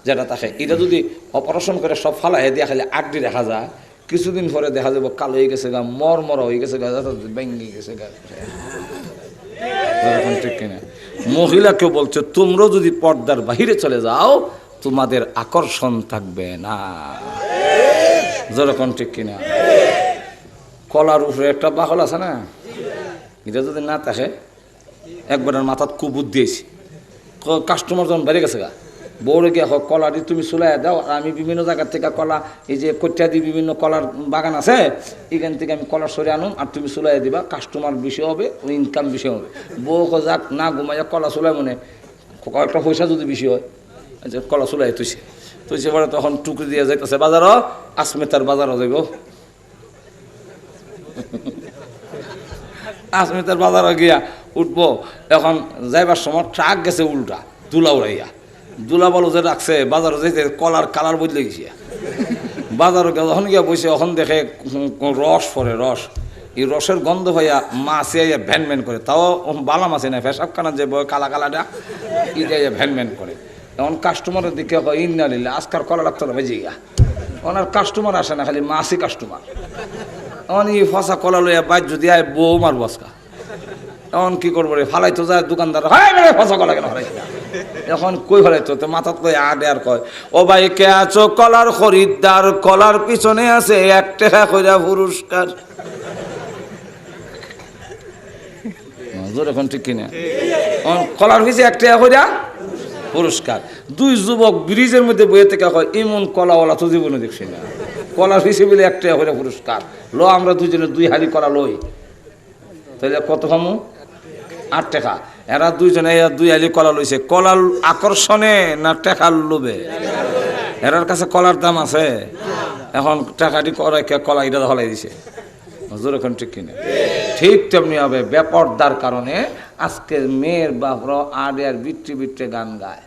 যেটা থাকে এটা যদি অপারেশন করে সব ফালাই দিয়ে খালি আড্ডি দেখা যায় কিছুদিন পরে দেখা যাবো কালো হয়ে গেছে গা মর হয়ে গেছে গা ভেঙে গেছে গা এখন ঠিক কিনা মহিলাকে বলছে তোমরা যদি পর্দার বাহিরে চলে যাও তোমাদের আকর্ষণ থাকবে না যেরকম ঠিক কিনা কলার উপরে একটা বাহল আছে না এটা যদি না থাকে একবার মাথাত কুবুত দিয়েছি কাস্টমার যখন বেড়ে গেছে গা বউরে গিয়ে হোক কলা দিয়ে তুমি চুলাই দাও আর আমি বিভিন্ন জায়গার থেকে কলা এই যে কটিয়াদি বিভিন্ন কলার বাগান আছে এখান থেকে আমি কলা সরে আনুন আর তুমি চুলাই দিবা কাস্টমার বেশি হবে ইনকাম বেশি হবে বউ যাক না ঘুমাইয়া কলা চুলাই মনে কয়েকটা পয়সা যদি বেশি হয় আচ্ছা কলা চুলাই তুইছে পরে তখন টুকরি দিয়ে যাইতেছে বাজারও আসমেতার বাজারও যাইব আসমেতার বাজারও গিয়া উঠবো এখন যাইবার সময় ট্রাক গেছে উল্টা দুলা উড়াইয়া দুলা বলো যে রাখছে বাজারে যেতে কলার কালার বদলে গেছে বাজারে যখন গিয়া বসে এখন দেখে রস পরে রস এই রসের গন্ধ হইয়া মাছ আইয়া ভ্যানম্যান করে তাও বালা মাছে না ফেসাব কানা যে কালা কালাটা এটা ভ্যানম্যান করে এখন কাস্টমারের দিকে ইন্না নিলে আজকার কলা লাগতো না ভেজে গিয়া ওনার কাস্টমার আসে না খালি মাছই কাস্টমার এখন এই ফসা কলা লইয়া বাইর যদি আয় বউ মার বসকা এখন কি করবো রে ফালাইতো যায় দোকানদার ফসা কলা কেন ফালাই এখন কই ফেলাইতো তো মাথাত কই আডে আর কয় ও ভাই কে আছো কলার খরিদ্দার কলার পিছনে আছে 1 টাকা কইরা পুরস্কার এখন ঠিক কিনা কলার পিছে 1 টাকা কইরা পুরস্কার দুই যুবক ব্রিজের মধ্যে বইয়ে থেকে কয় এমন কলাওয়ালা তো জীবনে দেখছি না কলার পিছে বলে 1 টাকা কইরা পুরস্কার লো আমরা দুজনে 2 হাড়ি কলা লই তাহলে কত খামু 8 টাকা এরা দুইজনে 2 হালি কলা লইছে কলার আকর্ষণে না টাকার লোভে এরার কাছে কলার দাম আছে এখন টাকাটি করাই কলা এটা হলাই দিছে হুজুর এখন ঠিক কিনা ঠিক তেমনি হবে বেপরদার কারণে আজকে মেয়ের বাপরা আড়ে আর বিট্টি বিট্টে গান গায়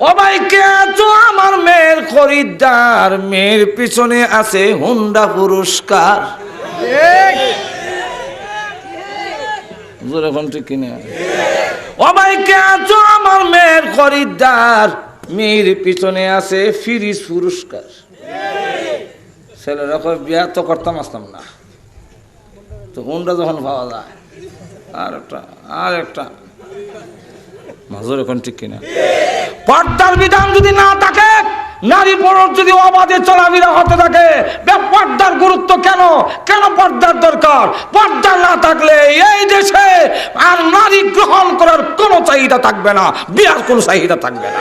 ও ভাই কে আছো আমার মেয়ের খরিদ্দার মেয়ের পিছনে আছে হুন্ডা পুরস্কার এখন ঠিক কিনা ও ভাই কে আছো আমার মেয়ের খরিদ্দার মেয়ের পিছনে আছে ফ্রিজ পুরস্কার ছেলেরা কয় বিয়া তো করতাম আসতাম না তো হুন্ডা যখন পাওয়া যায় আর একটা মাজুর এখন ঠিক কিনা পর্দার বিধান যদি না থাকে নারী পুরুষ যদি অবাধে চলাফেরা হতে থাকে পর্দার গুরুত্ব কেন কেন পর্দার দরকার পর্দা না থাকলে এই দেশে আর নারী গ্রহণ করার কোনো চাহিদা থাকবে না বিয়ার কোনো চাহিদা থাকবে না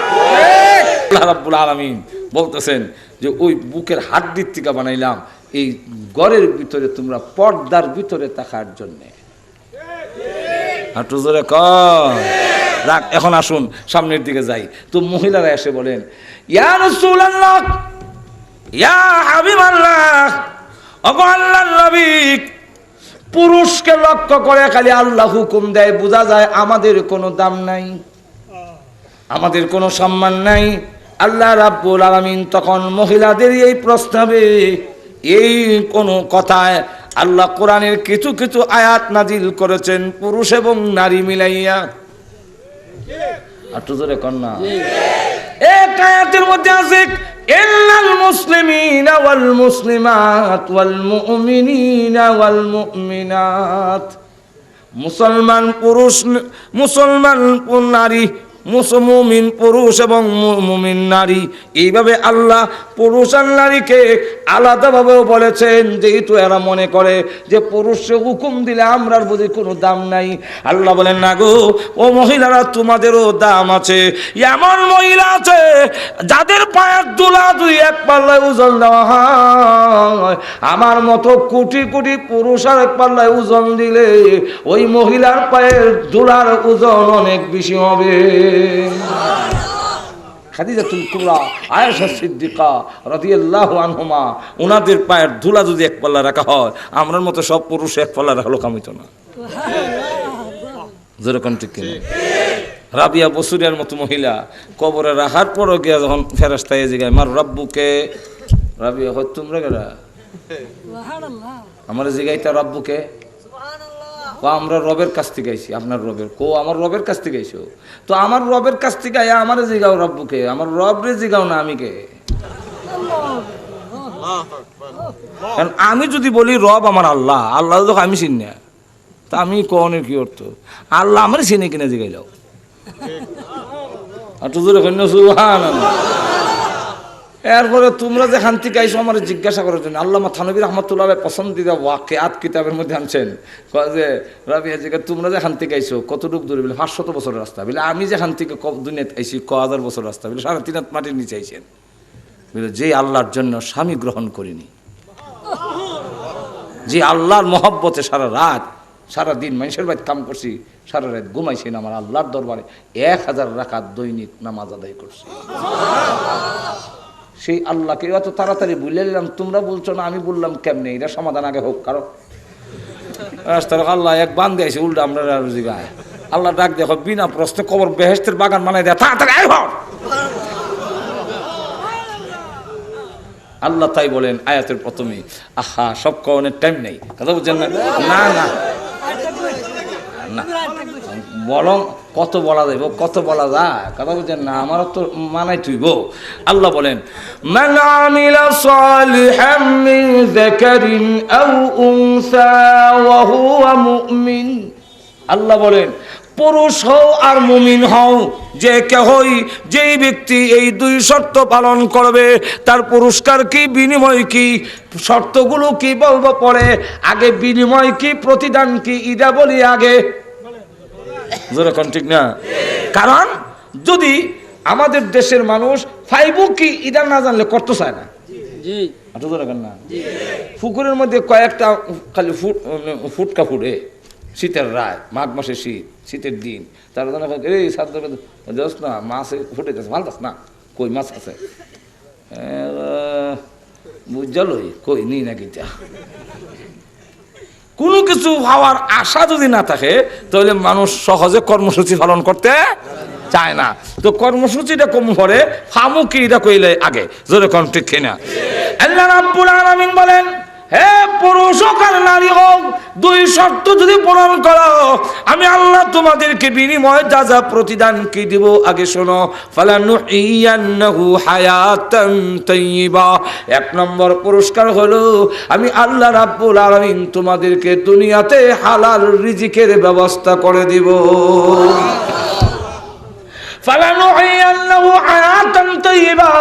আল্লাহ রাব্বুল আলামিন বলতেছেন যে ওই বুকের হাড্ডির থেকে বানাইলাম এই ঘরের ভিতরে তোমরা পর্দার ভিতরে থাকার জন্য হাঁটু জোরে কয় রাখ এখন আসুন সামনের দিকে যাই তো মহিলারা এসে বলেন ইয়া রাসূলুল্লাহ ইয়া হাবিবাল্লাহ ওগো আল্লাহর নবী পুরুষকে লক্ষ্য করে খালি আল্লাহ হুকুম দেয় বোঝা যায় আমাদের কোনো দাম নাই আমাদের কোনো সম্মান নাই আল্লাহ রাব্বুল আলামিন তখন মহিলাদের এই প্রস্তাবে এই কোন কথায় আল্লাহ কোরআনের কিছু কিছু আয়াত নাজিল করেছেন পুরুষ এবং নারী মিলাইয়া একটু জোরে কন্যা এক আয়াতের মধ্যে আছে ইল্লাল মুসলিমিনা ওয়াল মুসলিমাত ওয়াল মুমিনিনা ওয়াল মুমিনাত মুসলমান পুরুষ মুসলমান নারী মুমিন পুরুষ এবং মুমিন নারী এইভাবে আল্লাহ পুরুষ আর নারীকে আলাদাভাবেও বলেছেন যেহেতু এরা মনে করে যে পুরুষকে হুকুম দিলে আমরার বুঝি কোনো দাম নাই আল্লাহ বলেন না গো ও মহিলারা তোমাদেরও দাম আছে এমন মহিলা আছে যাদের পায়ের দুলা দুই এক পাল্লায় ওজন দেওয়া হয় আমার মতো কোটি কোটি পুরুষ আর এক পাল্লায় ওজন দিলে ওই মহিলার পায়ের দুলার ওজন অনেক বেশি হবে খাদিজাতুল কুবরা, আয়েশা সিদ্দিকা রাদিয়াল্লাহু আনহুমা, ওনাদের পায়ের ধুলা যদি এক পাল্লা রাখা হয়, আমরার মতো সব পুরুষ এক পাল্লা রাখলো কামিত না। যেরকম ঠিক কিনা? রাবিয়া বসুরিয়ার মতো মহিলা কবরে রাখার পরও গিয়া যখন ফেরেশতায় জিগায় মার রব্বুকে, রাবিয়া হয় তোমরা কেরা আমার জিগাইতা রব্বুকে, আমরা রবের কাছ থেকে আইছি। আপনার রবের কো? আমার রবের কাছ থেকে আইছো। তো আমার রবের কাছ থেকে আয়া আমার জিগাও রব্বুকে, আমার রব রে জিগাও না আমি কে? কারণ আমি যদি বলি রব আমার আল্লাহ, আল্লাহ তো আমি চিনি না, তা আমি কনের কি অর্থ? আল্লাহ আমার চিনি কিনা জিগাইলাও। এরপরে তোমরা যে শান্তি গাইছো আমার জিজ্ঞাসা করার জন্য আল্লামা থানভী রহমতুল্লাহ পছন্দিদা ওয়াকিয়াত কিতাবের মধ্যে আনছেন, কয় যে রাবিয়া জিজ্ঞাসা তোমরা যে শান্তি গাইছো কতটুকু দূরে? বলে 500 বছরের রাস্তা। বলে আমি যে শান্তি দুনিয়াতে আইছি 1000 বছর রাস্তা। বলে 3.5 হাত মাটির নিচে আইছেন। বলে যে আল্লাহর জন্য স্বামী গ্রহণ করিনি, যে আল্লাহর মহব্বতে সারা রাত সারা দিন মানুষের বাড়ি কাম করছি, সারা রাত ঘুমাইছি না, আমার আল্লাহর দরবারে 1000 রাকাত দৈনিক নামাজ আদায় করছি। সেই আল্লাহকে এত তাড়াতাড়ি ভুলে নিলাম, তোমরা বলছো না, আমি বললাম কেমনে? এটা সমাধান আগে হোক। কারণ আল্লাহ এক বান দিয়েছে উল্টা আমরা জিগায়, আল্লাহ ডাক দেখো বিনা প্রশ্নে কবর বেহেশতের বাগান বানাই দেয়, তাড়াতাড়ি আয় হোক। আল্লাহ তাই বলেন আয়াতের প্রথমে, আহা সব কওনের টাইম নেই, কথা বুঝছেন না? না না না, বরং কত বলা যাইব, কত বলা যায়, কথা বুঝছেন না? আমারও তো মানাই তুইব। আল্লাহ বলেন মান আমিলা সালিহাম মিন যাকারিন আও উনসা ওয়া হুয়া মুমিন। আল্লাহ বলেন পুরুষ হও আর মুমিন হও, যে কেহই যেই ব্যক্তি এই 2 শর্ত পালন করবে তার পুরস্কার কি, বিনিময় কি, শর্তগুলো কি বলবো পরে, আগে বিনিময় কি, প্রতিদান কি, ইদা বলি আগে। যেরকম ঠিক না? কারণ যদি আমাদের দেশের মানুষ ফাইবু কি ইদা না জানলে করতে চায় না। না পুকুরের মধ্যে কয়েকটা খালি ফুটকা ফুটে, শীতের রায়, মাঘ মাসে শীত, শীতের দিন, তারা এই যাস না মাছ ফুটে যাচ্ছে, ভালো যাস না, কই মাছ আছে বুঝলই কই নি নাকি। কোনো কিছু হওয়ার আশা যদি না থাকে তাহলে মানুষ সহজে কর্মসূচি পালন করতে চায় না। তো কর্মসূচিটা কম করে ফামু কি এটা কইলে আগে, যেরকম ঠিক কিনা? আল্লাহ রাব্বুল আলামিন বলেন হে পুরুষ হোক আর নারী হোক, 2 শর্ত যদি পূরণ করো আমি আল্লাহ তোমাদেরকে বিনিময় যা যা প্রতিদান কি দিব আগে শোনো। ফালানুহিয়ান্নাহু হায়াতান তাইয়্যিবা, 1 নম্বর পুরস্কার হলো আমি আল্লাহ রাব্বুল আলামিন তোমাদেরকে দুনিয়াতে হালাল রিজিকের ব্যবস্থা করে দিব। ফালানুহিয়ান্নাহু হায়াতান তাইয়্যিবা,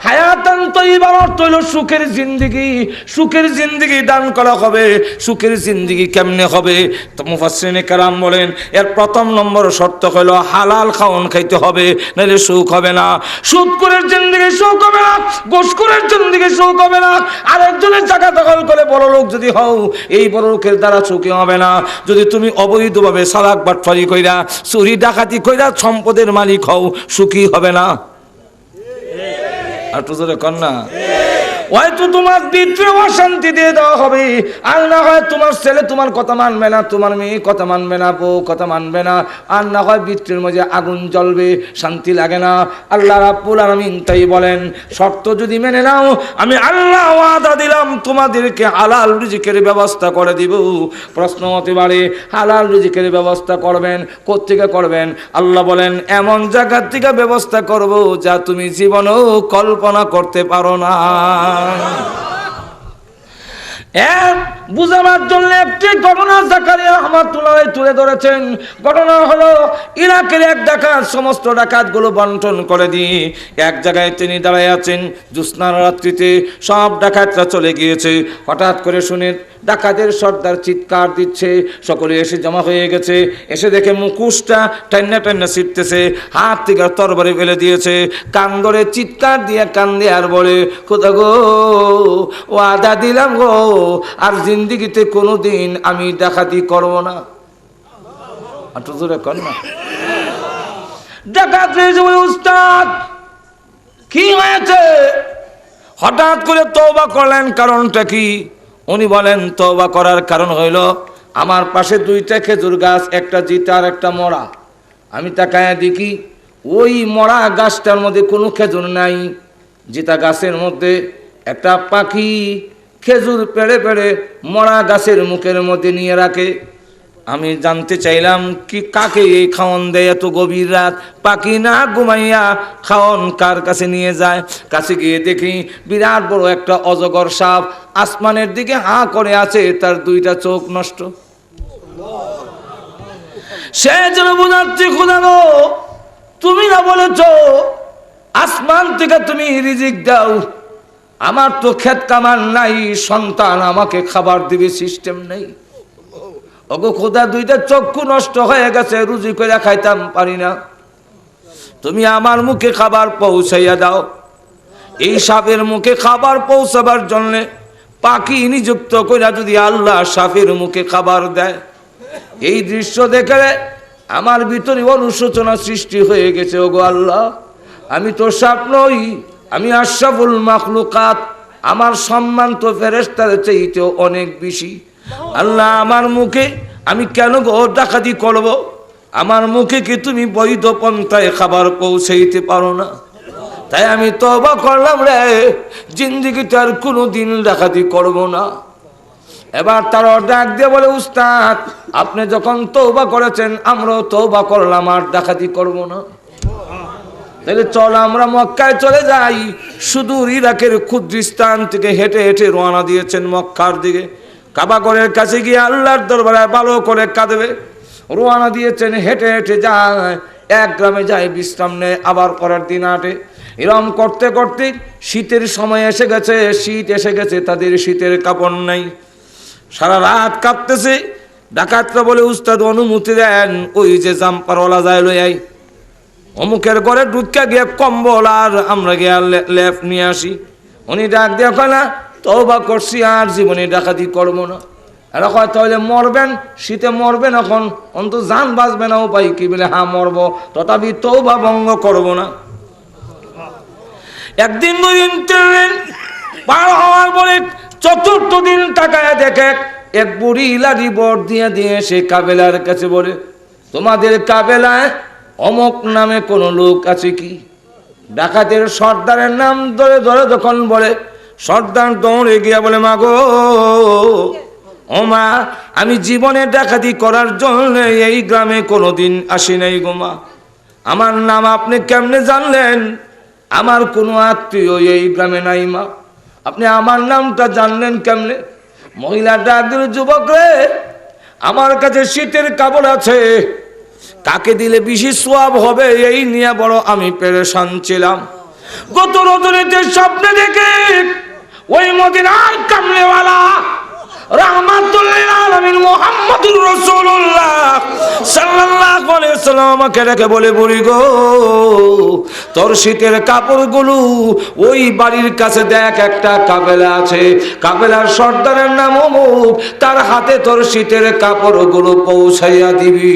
হায়াতান তাইয়্যিবা অর্থ হলো সুখের জিন্দেগি, সুখের জিন্দেগি দান করা হবে। সুখের জিন্দেগি কেমনে হবে? তো মুফাসসিরিনে কেরাম বলেন এর 1 নম্বর শর্ত হলো হালাল খাওন খাইতে হবে, নাহলে সুখ হবে না। সুদখোরের জিন্দেগি সুখ হবে না, ঘুষখোরের জিন্দেগি সুখ হবে না। আরেকজনের টাকা দখল করে বড় লোক যদি হও, এই বড় লোকের দ্বারা সুখী হবে না। যদি তুমি অবৈধভাবে সালাক বাটফারি কইরা, চুরি ডাকাতি কইরা সম্পদের মালিক হও, সুখী হবে না। আর তো জোরে কর না। হয়তো তোমার ভিতরে অশান্তি দিয়ে দেওয়া হবে, আর না হয় তোমার ছেলে তোমার কথা মানবে না, তোমার মেয়ে কথা মানবে না, বউ কথা মানবে না, আর না হয় ভিতরের মধ্যে আগুন জ্বলবে, শান্তি লাগে না। আল্লাহ রাব্বুল আলামিন তাই বলেন শর্ত যদি মেনে নাও আমি আল্লাহ ওয়াদা দিলাম তোমাদেরকে হালাল রিজিকের ব্যবস্থা করে দিব। প্রশ্ন হতে পারে হালাল রিজিকের ব্যবস্থা করবেন কোত্থেকে করবেন? আল্লাহ বলেন এমন জায়গা থেকে ব্যবস্থা করব যা তুমি জীবনেও কল্পনা করতে পারো না। বুঝাবার জন্য একটি ঘটনা জাকারিয়া রাহমাতুল্লাহ তুলে ধরেছেন। ঘটনা হলো ইরাকের এক ডাকাত সমস্ত ডাকাতগুলো বন্টন করে দিয়ে এক জায়গায় তিনি দাঁড়ায় আছেন। জ্যোৎস্নার রাত্রিতে সব ডাকাতরা চলে গিয়েছে। হঠাৎ করে শুনে ডাকাতের সর্দার চিৎকার দিচ্ছে, সকলে এসে জমা হয়ে গেছে। এসে দেখে মুখোশটা টান্না টান্না ছিটতেছে, হাত থেকে তরবারি ফেলে দিয়েছে। কান ধরে চিৎকার দিয়ে কান্দে আর বলে খোদা গো ওয়াদা দিলাম গো আর জিন্দিগিতে কোনোদিন আমি ডাকাতি করব না। ডাকাত উস্তাদ কি হয়েছে? হঠাৎ করে তওবা করলেন, কারণটা কি? উনি বলেন তওবা করার কারণ হইল আমার পাশে দুইটা খেজুর গাছ, একটা জিতা আর একটা মরা। আমি তাকায় দেখি ওই মরা গাছটার মধ্যে কোনো খেজুর নাই, জিতা গাছের মধ্যে একটা পাখি খেজুর পেড়ে পেড়ে মরা গাছের মুখের মধ্যে নিয়ে রাখে। আমি জানতে চাইলাম কি কাকে এই খাওয়ান দেয় এত গভীর রাত? পাখি না ঘুমাইয়া খাওয়ান কার কাছে নিয়ে যায়? কাছে গিয়ে দেখি বিরাট বড় একটা অজগর সাপ আসমানের দিকে হা করে আছে, তার দুইটা চোখ নষ্ট। সে যেন বোঝাচ্ছে, খোদা গো তুমি না বলেছ আসমান থেকে তুমি রিজিক দাও, আমার তো ক্ষেত কামার নাই, সন্তান আমাকে খাবার দিবে সিস্টেম নেই। ওগো খোদা দুইটা চক্ষু নষ্ট হয়ে গেছে, রুজি করে খাইতাম পারি না, তুমি আমার মুখে খাবার পৌঁছাইয়া দাও। এই সাপের মুখে খাবার পৌঁছাবার জন্য পাখি নিযুক্ত কইরা যদি আল্লাহ সাপের মুখে খাবার দেয়, এই দৃশ্য দেখে আমার ভিতরে অনুশোচনা সৃষ্টি হয়ে গেছে। ওগো আল্লাহ, আমি তো সাপ নই, আমি আশরাফুল মাখলুকাত, আমার সম্মান তো ফেরেশতাদের চাইতেও অনেক বেশি। আল্লাহ আমার মুখে আমি কেন গো ডাকাতি করব? আমার মুখে কি তুমি বৈধ পন্থায় খাবার পৌঁছাইতে পারো না? তাই আমি তওবা করলাম রে, জিন্দেগিতে আর কোনোদিন ডাকাতি করব না। এবার তারা ডাক দিয়ে বলে, উস্তাদ আপনি যখন তওবা করেছেন আমরাও তওবা করলাম, আর ডাকাতি করব না। তাহলে চল আমরা মক্কায় চলে যাই। সুদূর ইরাকের খুদ্রিস্তান থেকে হেঁটে হেঁটে রওনা দিয়েছেন মক্কার দিকে। কাবা ঘরের কাছে গিয়ে আল্লাহর দরবারে ভালো করে কাঁদবে রওনা দিয়েছেন। হেঁটে হেঁটে যায়, এক গ্রামে যায়, বিশ্রাম নেয়, আবার পরের দিন হাঁটে। এরম করতে করতে শীতের সময় এসে গেছে, শীত এসে গেছে, তাদের শীতের কাপড় নাই, সারা রাত কাঁপতেছে। ডাকাতরা বলে, উস্তাদ অনুমতি দেন, ওই যে জাম্পারওয়ালা যায় লই আই, অমুকের ঘরে ঢুকা গিয়ে কম্বল আর আমরা গিয়ে লেপ নিয়ে আসি। উনি ডাক দিয়ে কয় না তওবা করছি, আর জীবনে ডাকাতি করবো না। এরা কয় তাহলে মরবেন, শীতে মরবেন, এখন অন্তত জান বাঁচবে না, উপায় কি? বলে হ্যাঁ মরবো, তথাপি তওবা ভঙ্গ করবো না। একদিন দুদিন তিনদিন পার হওয়ার পরে চতুর্থ দিন তাকায় দেখে এক বুড়ি লাঠি বর দিয়ে দিয়ে সে কাবেলার কাছে বলে, তোমাদের কাবেলায় অমক নামে কোন লোক আছে কি? ডাকাতের সর্দারের নাম ধরে ধরে যখন বলে, সর্দার দৌড়ে গিয়া বলে, মা গো ও মা, আমি জীবনে ডাকাতি করার জন্য এই গ্রামে কোনোদিন আসি নাই গো মা, আমার নাম আপনি কেমনে জানলেন? আমার কোনো আত্মীয় এই গ্রামে নাই মা, আপনি আমার নামটা জানলেন কেমনে? মহিলা ডাক দিল, যুবক রে, আমার কাছে শীতের কাপড় আছে, কাকে দিলে বেশি সোয়াব হবে এই নিয়ে বড় আমি পেরেশান ছিলাম। গত রজনীতে স্বপ্নে দেখে ওই মদিনার কামলেওয়ালা রাহমাতুল্লিল আলামিন মুহাম্মদুর রাসূলুল্লাহ সাল্লাল্লাহু আলাইহি ওয়াসাল্লাম আমাকে রেখে বলে, বুড়ি গো তোর শীতের কাপড়গুলো ওই বাড়ির কাছে দেখ, একটা কাবেলা আছে, কাবেলার সর্দারের নাম অমুক, তার হাতে তোর শীতের কাপড়গুলো পৌঁছাইয়া দিবি।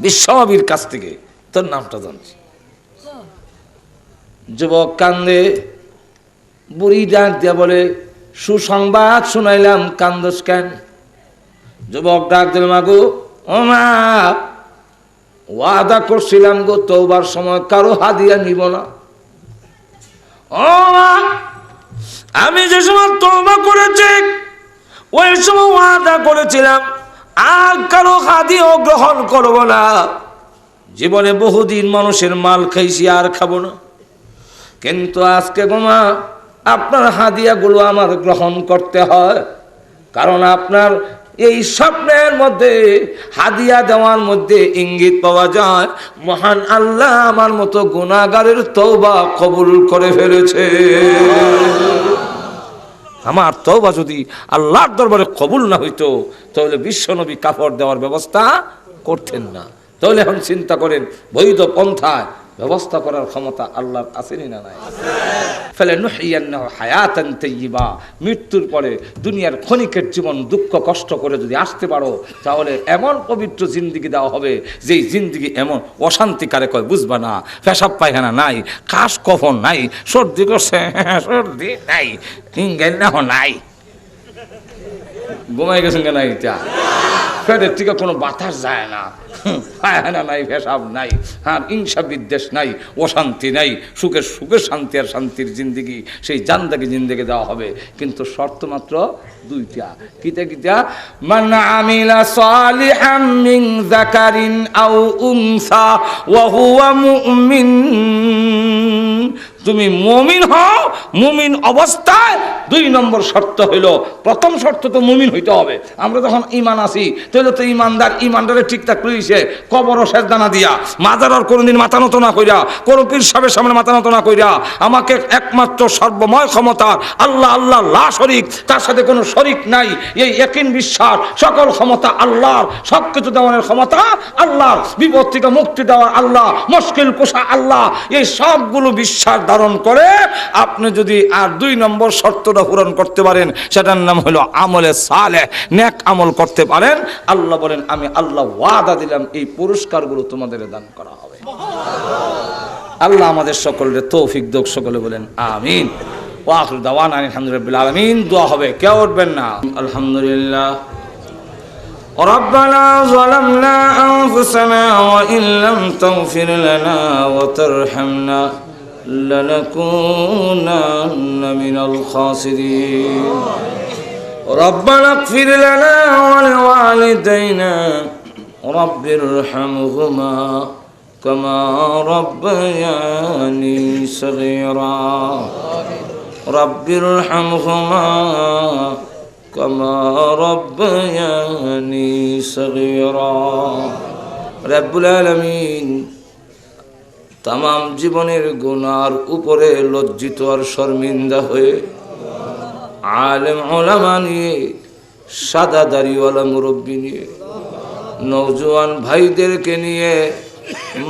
বিশ্বনবীর কাছ থেকে তোর নামটা জানছি। যুবক কান্দে, বুড়ি ডাক দিয়া বলে, সুসংবাদ শুনাইলাম, কান্দস কেন? যুবক ডাক দিল, মা গো ও মা, ওয়াদা করছিলাম গো তওবার সময় কারো হাদিয়া নিব না। ও মা, আমি যে সময় তওবা করেছি ওই সময় ওয়াদা করেছিলাম আর কারো হাদিয়া গ্রহণ করব না। জীবনে বহুদিন মানুষের মাল খাইছি, আর খাবো না, কিন্তু আজকে গো মা আপনার হাদিয়াগুলো আমার গ্রহণ করতে হয়, কারণ আপনার এই স্বপ্নের মধ্যে হাদিয়া দেওয়ার মধ্যে ইঙ্গিত পাওয়া যায় মহান আল্লাহ আমার মতো গুনাহগারের তওবা কবুল করে ফেলেছে। আমার তওবা যদি আল্লাহর দরবারে কবুল না হইতো তাহলে বিশ্বনবী কাপড় দেওয়ার ব্যবস্থা করতেন না। তাহলে এখন চিন্তা করেন, বৈধ পন্থায় ব্যবস্থা করার ক্ষমতা আল্লাহর আছেনই না নাই? ফলে নুহিয়ান্নাহু হায়াতান তাইয়্যিবা, মৃত্যুর পরে দুনিয়ার ক্ষণিকের জীবন দুঃখ কষ্ট করে যদি আসতে পারো, তাহলে এমন পবিত্র জিন্দিগি দেওয়া হবে যেই জিন্দিগি এমন অশান্তিকারে কয় বুঝবা না। পেশাব পায়খানা নাই, কাশ কফন নাই, সর্দি করছে সর্দি নাই, ইংগেল নাই, ঘুমাই গেছেন কেন, এটা পেটের থেকে কোনো বাতাস যায় না, পায়খানা নাই, পেশাব নাই, হ্যাঁ হিংসা বিদ্বেষ নাই, অশান্তি নাই, সুখের সুখের শান্তি আর শান্তির জিন্দিগি, সেই জান্দাগি জিন্দিগি দেওয়া হবে। কিন্তু শর্ত মাত্র দুইটা। কিতা কিতা? মান আমিলা সালিহাম মিন যাকারিন আও উনসা ওয়া হুয়া মুমিন। তুমি মুমিন হও, মুমিন অবস্থায় 2 নম্বর শর্ত হইল, প্রথম শর্ত তো মুমিন হইতে হবে। আমরা যখন ঈমান আছি তাহলে তো ইমানদারে ঠিকঠাক রইছে, কবরও সেজদা দিয়া, মাজার কোনোদিন মাথা নত না কইরা, কোন পীর সাহেবের সামনে মাথা নত না কইরা, আমাকে একমাত্র সর্বময় ক্ষমতার আল্লাহ, আল্লাহ লা শরীক, তার সাথে কোনো শরীক নাই, এই ইয়াকিন বিশ্বাস, সকল ক্ষমতা আল্লাহর, সবকিছু দেওয়ার ক্ষমতা আল্লাহর, বিপদ থেকে মুক্তি দেওয়ার আল্লাহ, মুশকিল কুশা আল্লাহ, এই সবগুলো বিশ্বাস ধারণ করে আপনি যদি আর 2 নম্বর শর্তটা পূরণ করতে পারেন, সেটার নাম হলো আমলে সালেহ, নেক আমল করতে পারেন, আল্লাহ বলেন আমি আল্লাহ ওয়াদা দিলাম এই পুরস্কারগুলো তোমাদের দান করা হবে। আল্লাহ আমাদের সকলের তৌফিক দাও, সকলে বলেন আমিন। ওয়া আখিরু দাওয়ানা আলহামদুলিল্লাহি রাব্বিল আলামিন। দোয়া হবে, কেউ উঠবেন না। আলহামদুলিল্লাহ। ربنا ظلمنا أنفسنا وإن لم تغفر لنا وترحمنا لنكونن من الخاسرين ربنا اغفر لنا ولوالدينا رب ارحمهما كما ربياني صغيرا رب ارحمهما كما ربياني صغيرا رب العالمين तमाम জীবনের গুনার উপরে লজ্জিত আর শর্মিন্দা হয়ে আলেম ওলামা নিয়ে, সাদা দাড়িওয়ালা মুরব্বী নিয়ে, নওজোয়ান ভাইদেরকে নিয়ে,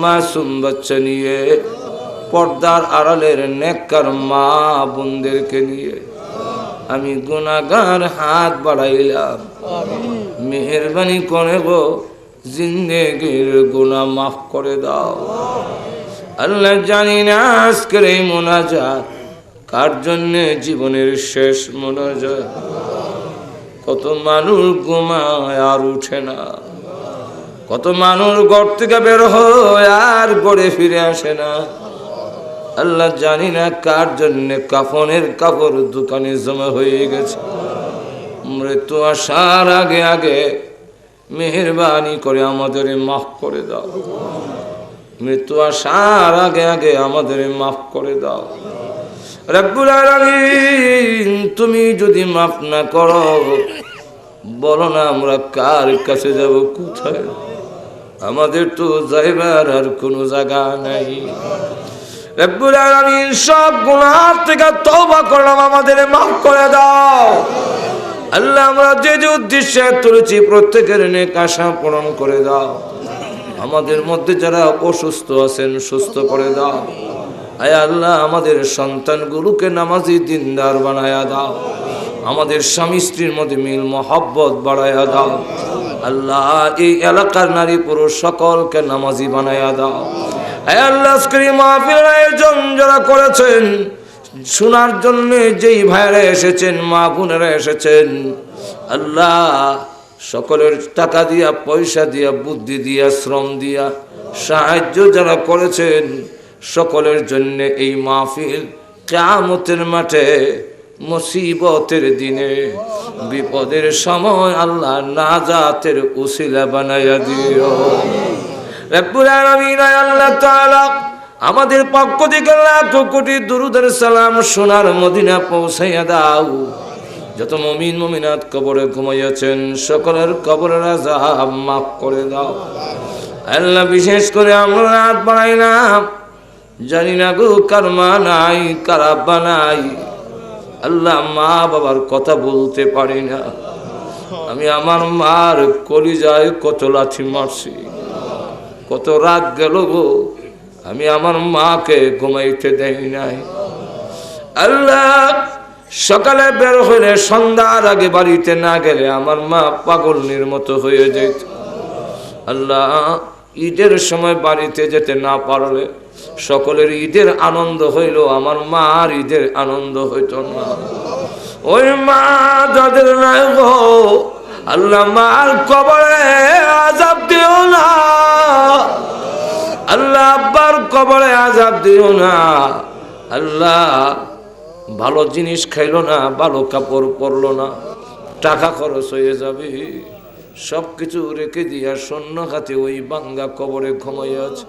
মাসুম বাচ্চা নিয়ে, পর্দার আড়ালের নেককার মা বোনদেরকে নিয়ে আমি গুনাহগার হাত বাড়াইলাম। মেহেরবানি করে গো জিন্দেগির গুনাহ মাফ করে দাও। আল্লাহ জানি না আজকের এই মোনাজাত কার জন্য জীবনের শেষ মোনাজাত। কত মানুষ ঘুমায় আর উঠে না, কত মানুষ ঘর থেকে বের হয় আর ঘরে ফিরে আসে না। আল্লাহ জানি না কার জন্য কাফনের কাপড় দোকানে জমা হয়ে গেছে। মৃত্যু আসার আগে আগে মেহেরবানি করে আমাদের মাফ করে দাও। মৃত্যু আসার আগে আগে আমাদের মাফ করে দাও। রব্বুল আলামিন তুমি যদি মাফ না করো, বলো না আমরা কার কাছে যাব, কোথায়? আমাদের তো যাইবার আর কোনো জায়গা নাই। রব্বুল আলামিন সব গুনাহ থেকে তওবা করলাম, আমাদের মাফ করে দাও। আল্লাহ আমরা যে যে উদ্দেশ্যে তুলেছি প্রত্যেকের নেক আশা পূরণ করে দাও। আমাদের মধ্যে যারা অসুস্থ আছেন সুস্থ করে দাও। আয় আল্লাহ আমাদের সন্তানগুলোকে নামাজি দিনদার বানায়া দাও। আমাদের স্বামী স্ত্রীর মধ্যে মিল মহব্বত বাড়ায়া দাও। আল্লাহ এই এলাকার নারী পুরুষ সকলকে নামাজি বানায়া দাও। আয় আল্লাহ আজকের মাহফিল আয়োজন যারা করেছেন, শোনার জন্য যেই ভাইরা এসেছেন, মা বোনেরা এসেছেন, আল্লাহ সকলের টাকা দিয়া, পয়সা দিয়া, বুদ্ধি দিয়া, শ্রম দিয়া সাহায্য যারা করেছেন, সকলের জন্য এই মাহফিল কিয়ামতের মাঠে মুসিবতের দিনে বিপদের সময় আল্লাহ নাজাতের উসিলা বানায়া দিও। রব্বুল আলামিন আল্লাহ তাআলা আমাদের পক্ষ থেকে লাখ কোটি দুরূদের সালাম সোনার মদিনা পৌঁছাইয়া দাও। যত মুমিন মুমিনাত কবরে ঘুমাইয়াছেন সকলের কবরের আযাব মাফ করে দাও। আল্লাহ বিশেষ করে আমরা রাত বানাইলাম, জানি না গো কার মা নাই, কার আব্বা নাই। আল্লাহ মা বাবার কথা বলতে পারি না। আমি আমার মার কলিজায় কত লাথি মারছি, কত রাত গেল গো, আমি আমার মাকে ঘুমাইতে দেই নাই। আল্লাহ সকালে বের হইলে সন্ধ্যার আগে বাড়িতে না গেলে আমার মা পাগলের মতো হয়ে যেত। আল্লাহ ঈদের সময় বাড়িতে যেতে না পারলে সকলের ঈদের আনন্দ হইল, আমার মার ঈদের আনন্দ হইত না। ওই মা যাদের নাই গো আল্লাহ মার কবরে আযাব দিও না, আল্লাহ আব্বার কবরে আযাব দিও না। আল্লাহ ভালো জিনিস খাইলো না, ভালো কাপড় পরলো না, টাকা খরচ হয়ে যাবে, সবকিছু রেখে দিয়া শূন্য হাতে ওই বাঙ্গা কবরে ঘুমাইয়া আছে।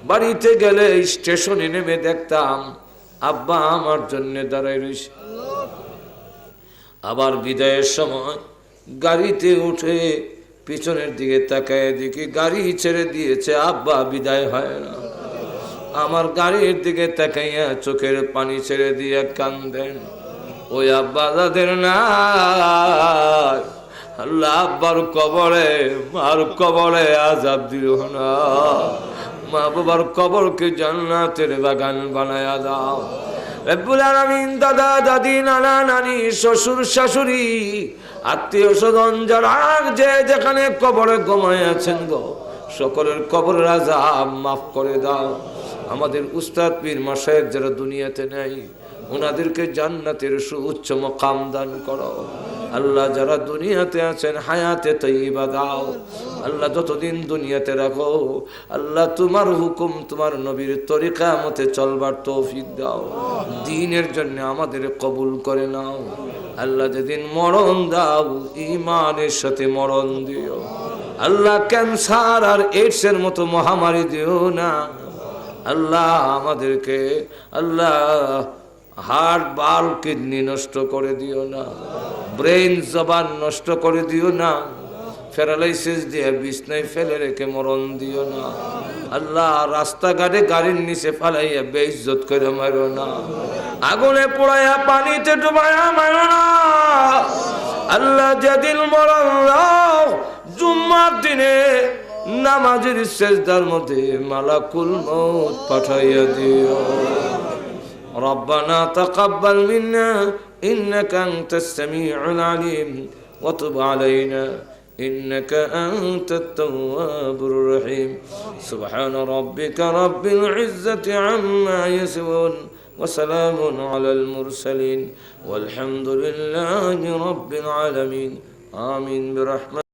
বাড়িতে গেলে স্টেশনে নেমে দেখতাম আব্বা আমার জন্য দাঁড়াই রয়েছে। আবার বিদায়ের সময় গাড়িতে উঠে পিছনের দিকে তাকায় দেখি গাড়ি ছেড়ে দিয়েছে, আব্বা বিদায় হয় না। আমার গাড়ির দিকে তাকাইয়া চোখের পানি ছেড়ে দিয়ে কান্দেন। ওই আব্বা যাদের নাই আল্লাহ আব্বার কবরে মার কবরে আযাব দিও না, মা বাবার কবরকে জান্নাতের বাগান বানায়া দাও রব্বুল আলামিন। দাদা দাদি নানা নানি শ্বশুর শাশুড়ি আত্মীয় স্বজন যারা যে যেখানে কবরে ঘুমায় আছেন গো সকলের কবরের আযাব মাফ করে দাও। আমাদের উস্তাদ পীর মাশায়েখ যারা দুনিয়াতে নেই ওনাদেরকে জান্নাতের সুউচ্চ মাকাম দান করো। আল্লাহ যারা দুনিয়াতে আছেন হায়াতে তাইয়্যিবা দাও। আল্লাহ যতদিন দুনিয়াতে রাখো আল্লাহ তোমার হুকুম তোমার নবীর তরিকা মতে চলবার তৌফিক দাও। দ্বীনের জন্য আমাদের কবুল করে নাও। আল্লাহ যেদিন মরণ দাও ঈমানের সাথে মরণ দিও। আল্লাহ ক্যান্সার আর এইডসের মতো মহামারী দিও না। আল্লাহ আমাদেরকে আল্লাহ হার্ট বাল কিডনি নষ্ট করে দিও না, ব্রেন জবান নষ্ট করে দিও না, প্যারালাইসিস দিয়ে বিছনায় ফেলে রেখে মরণ দিও না। আল্লাহ রাস্তাঘাটে গাড়ির নিচে ফালাইয়া বেইজ্জত করে মারো না, আগুনে পোড়াইয়া পানিতে ডুবাইয়া মারো না। আল্লাহ যেদিন মরণ দাও জুম্মার দিনে নামাজের সেজদার মধ্যে মালাকুল মউত পাঠাইয়া দিও। ربنا تقبل منا إنك أنت السميع العليم وتب علينا إنك أنت التواب الرحيم سبحان ربك رب العزة عما يصفون وسلام على المرسلين والحمد لله رب العالمين آمين برحمة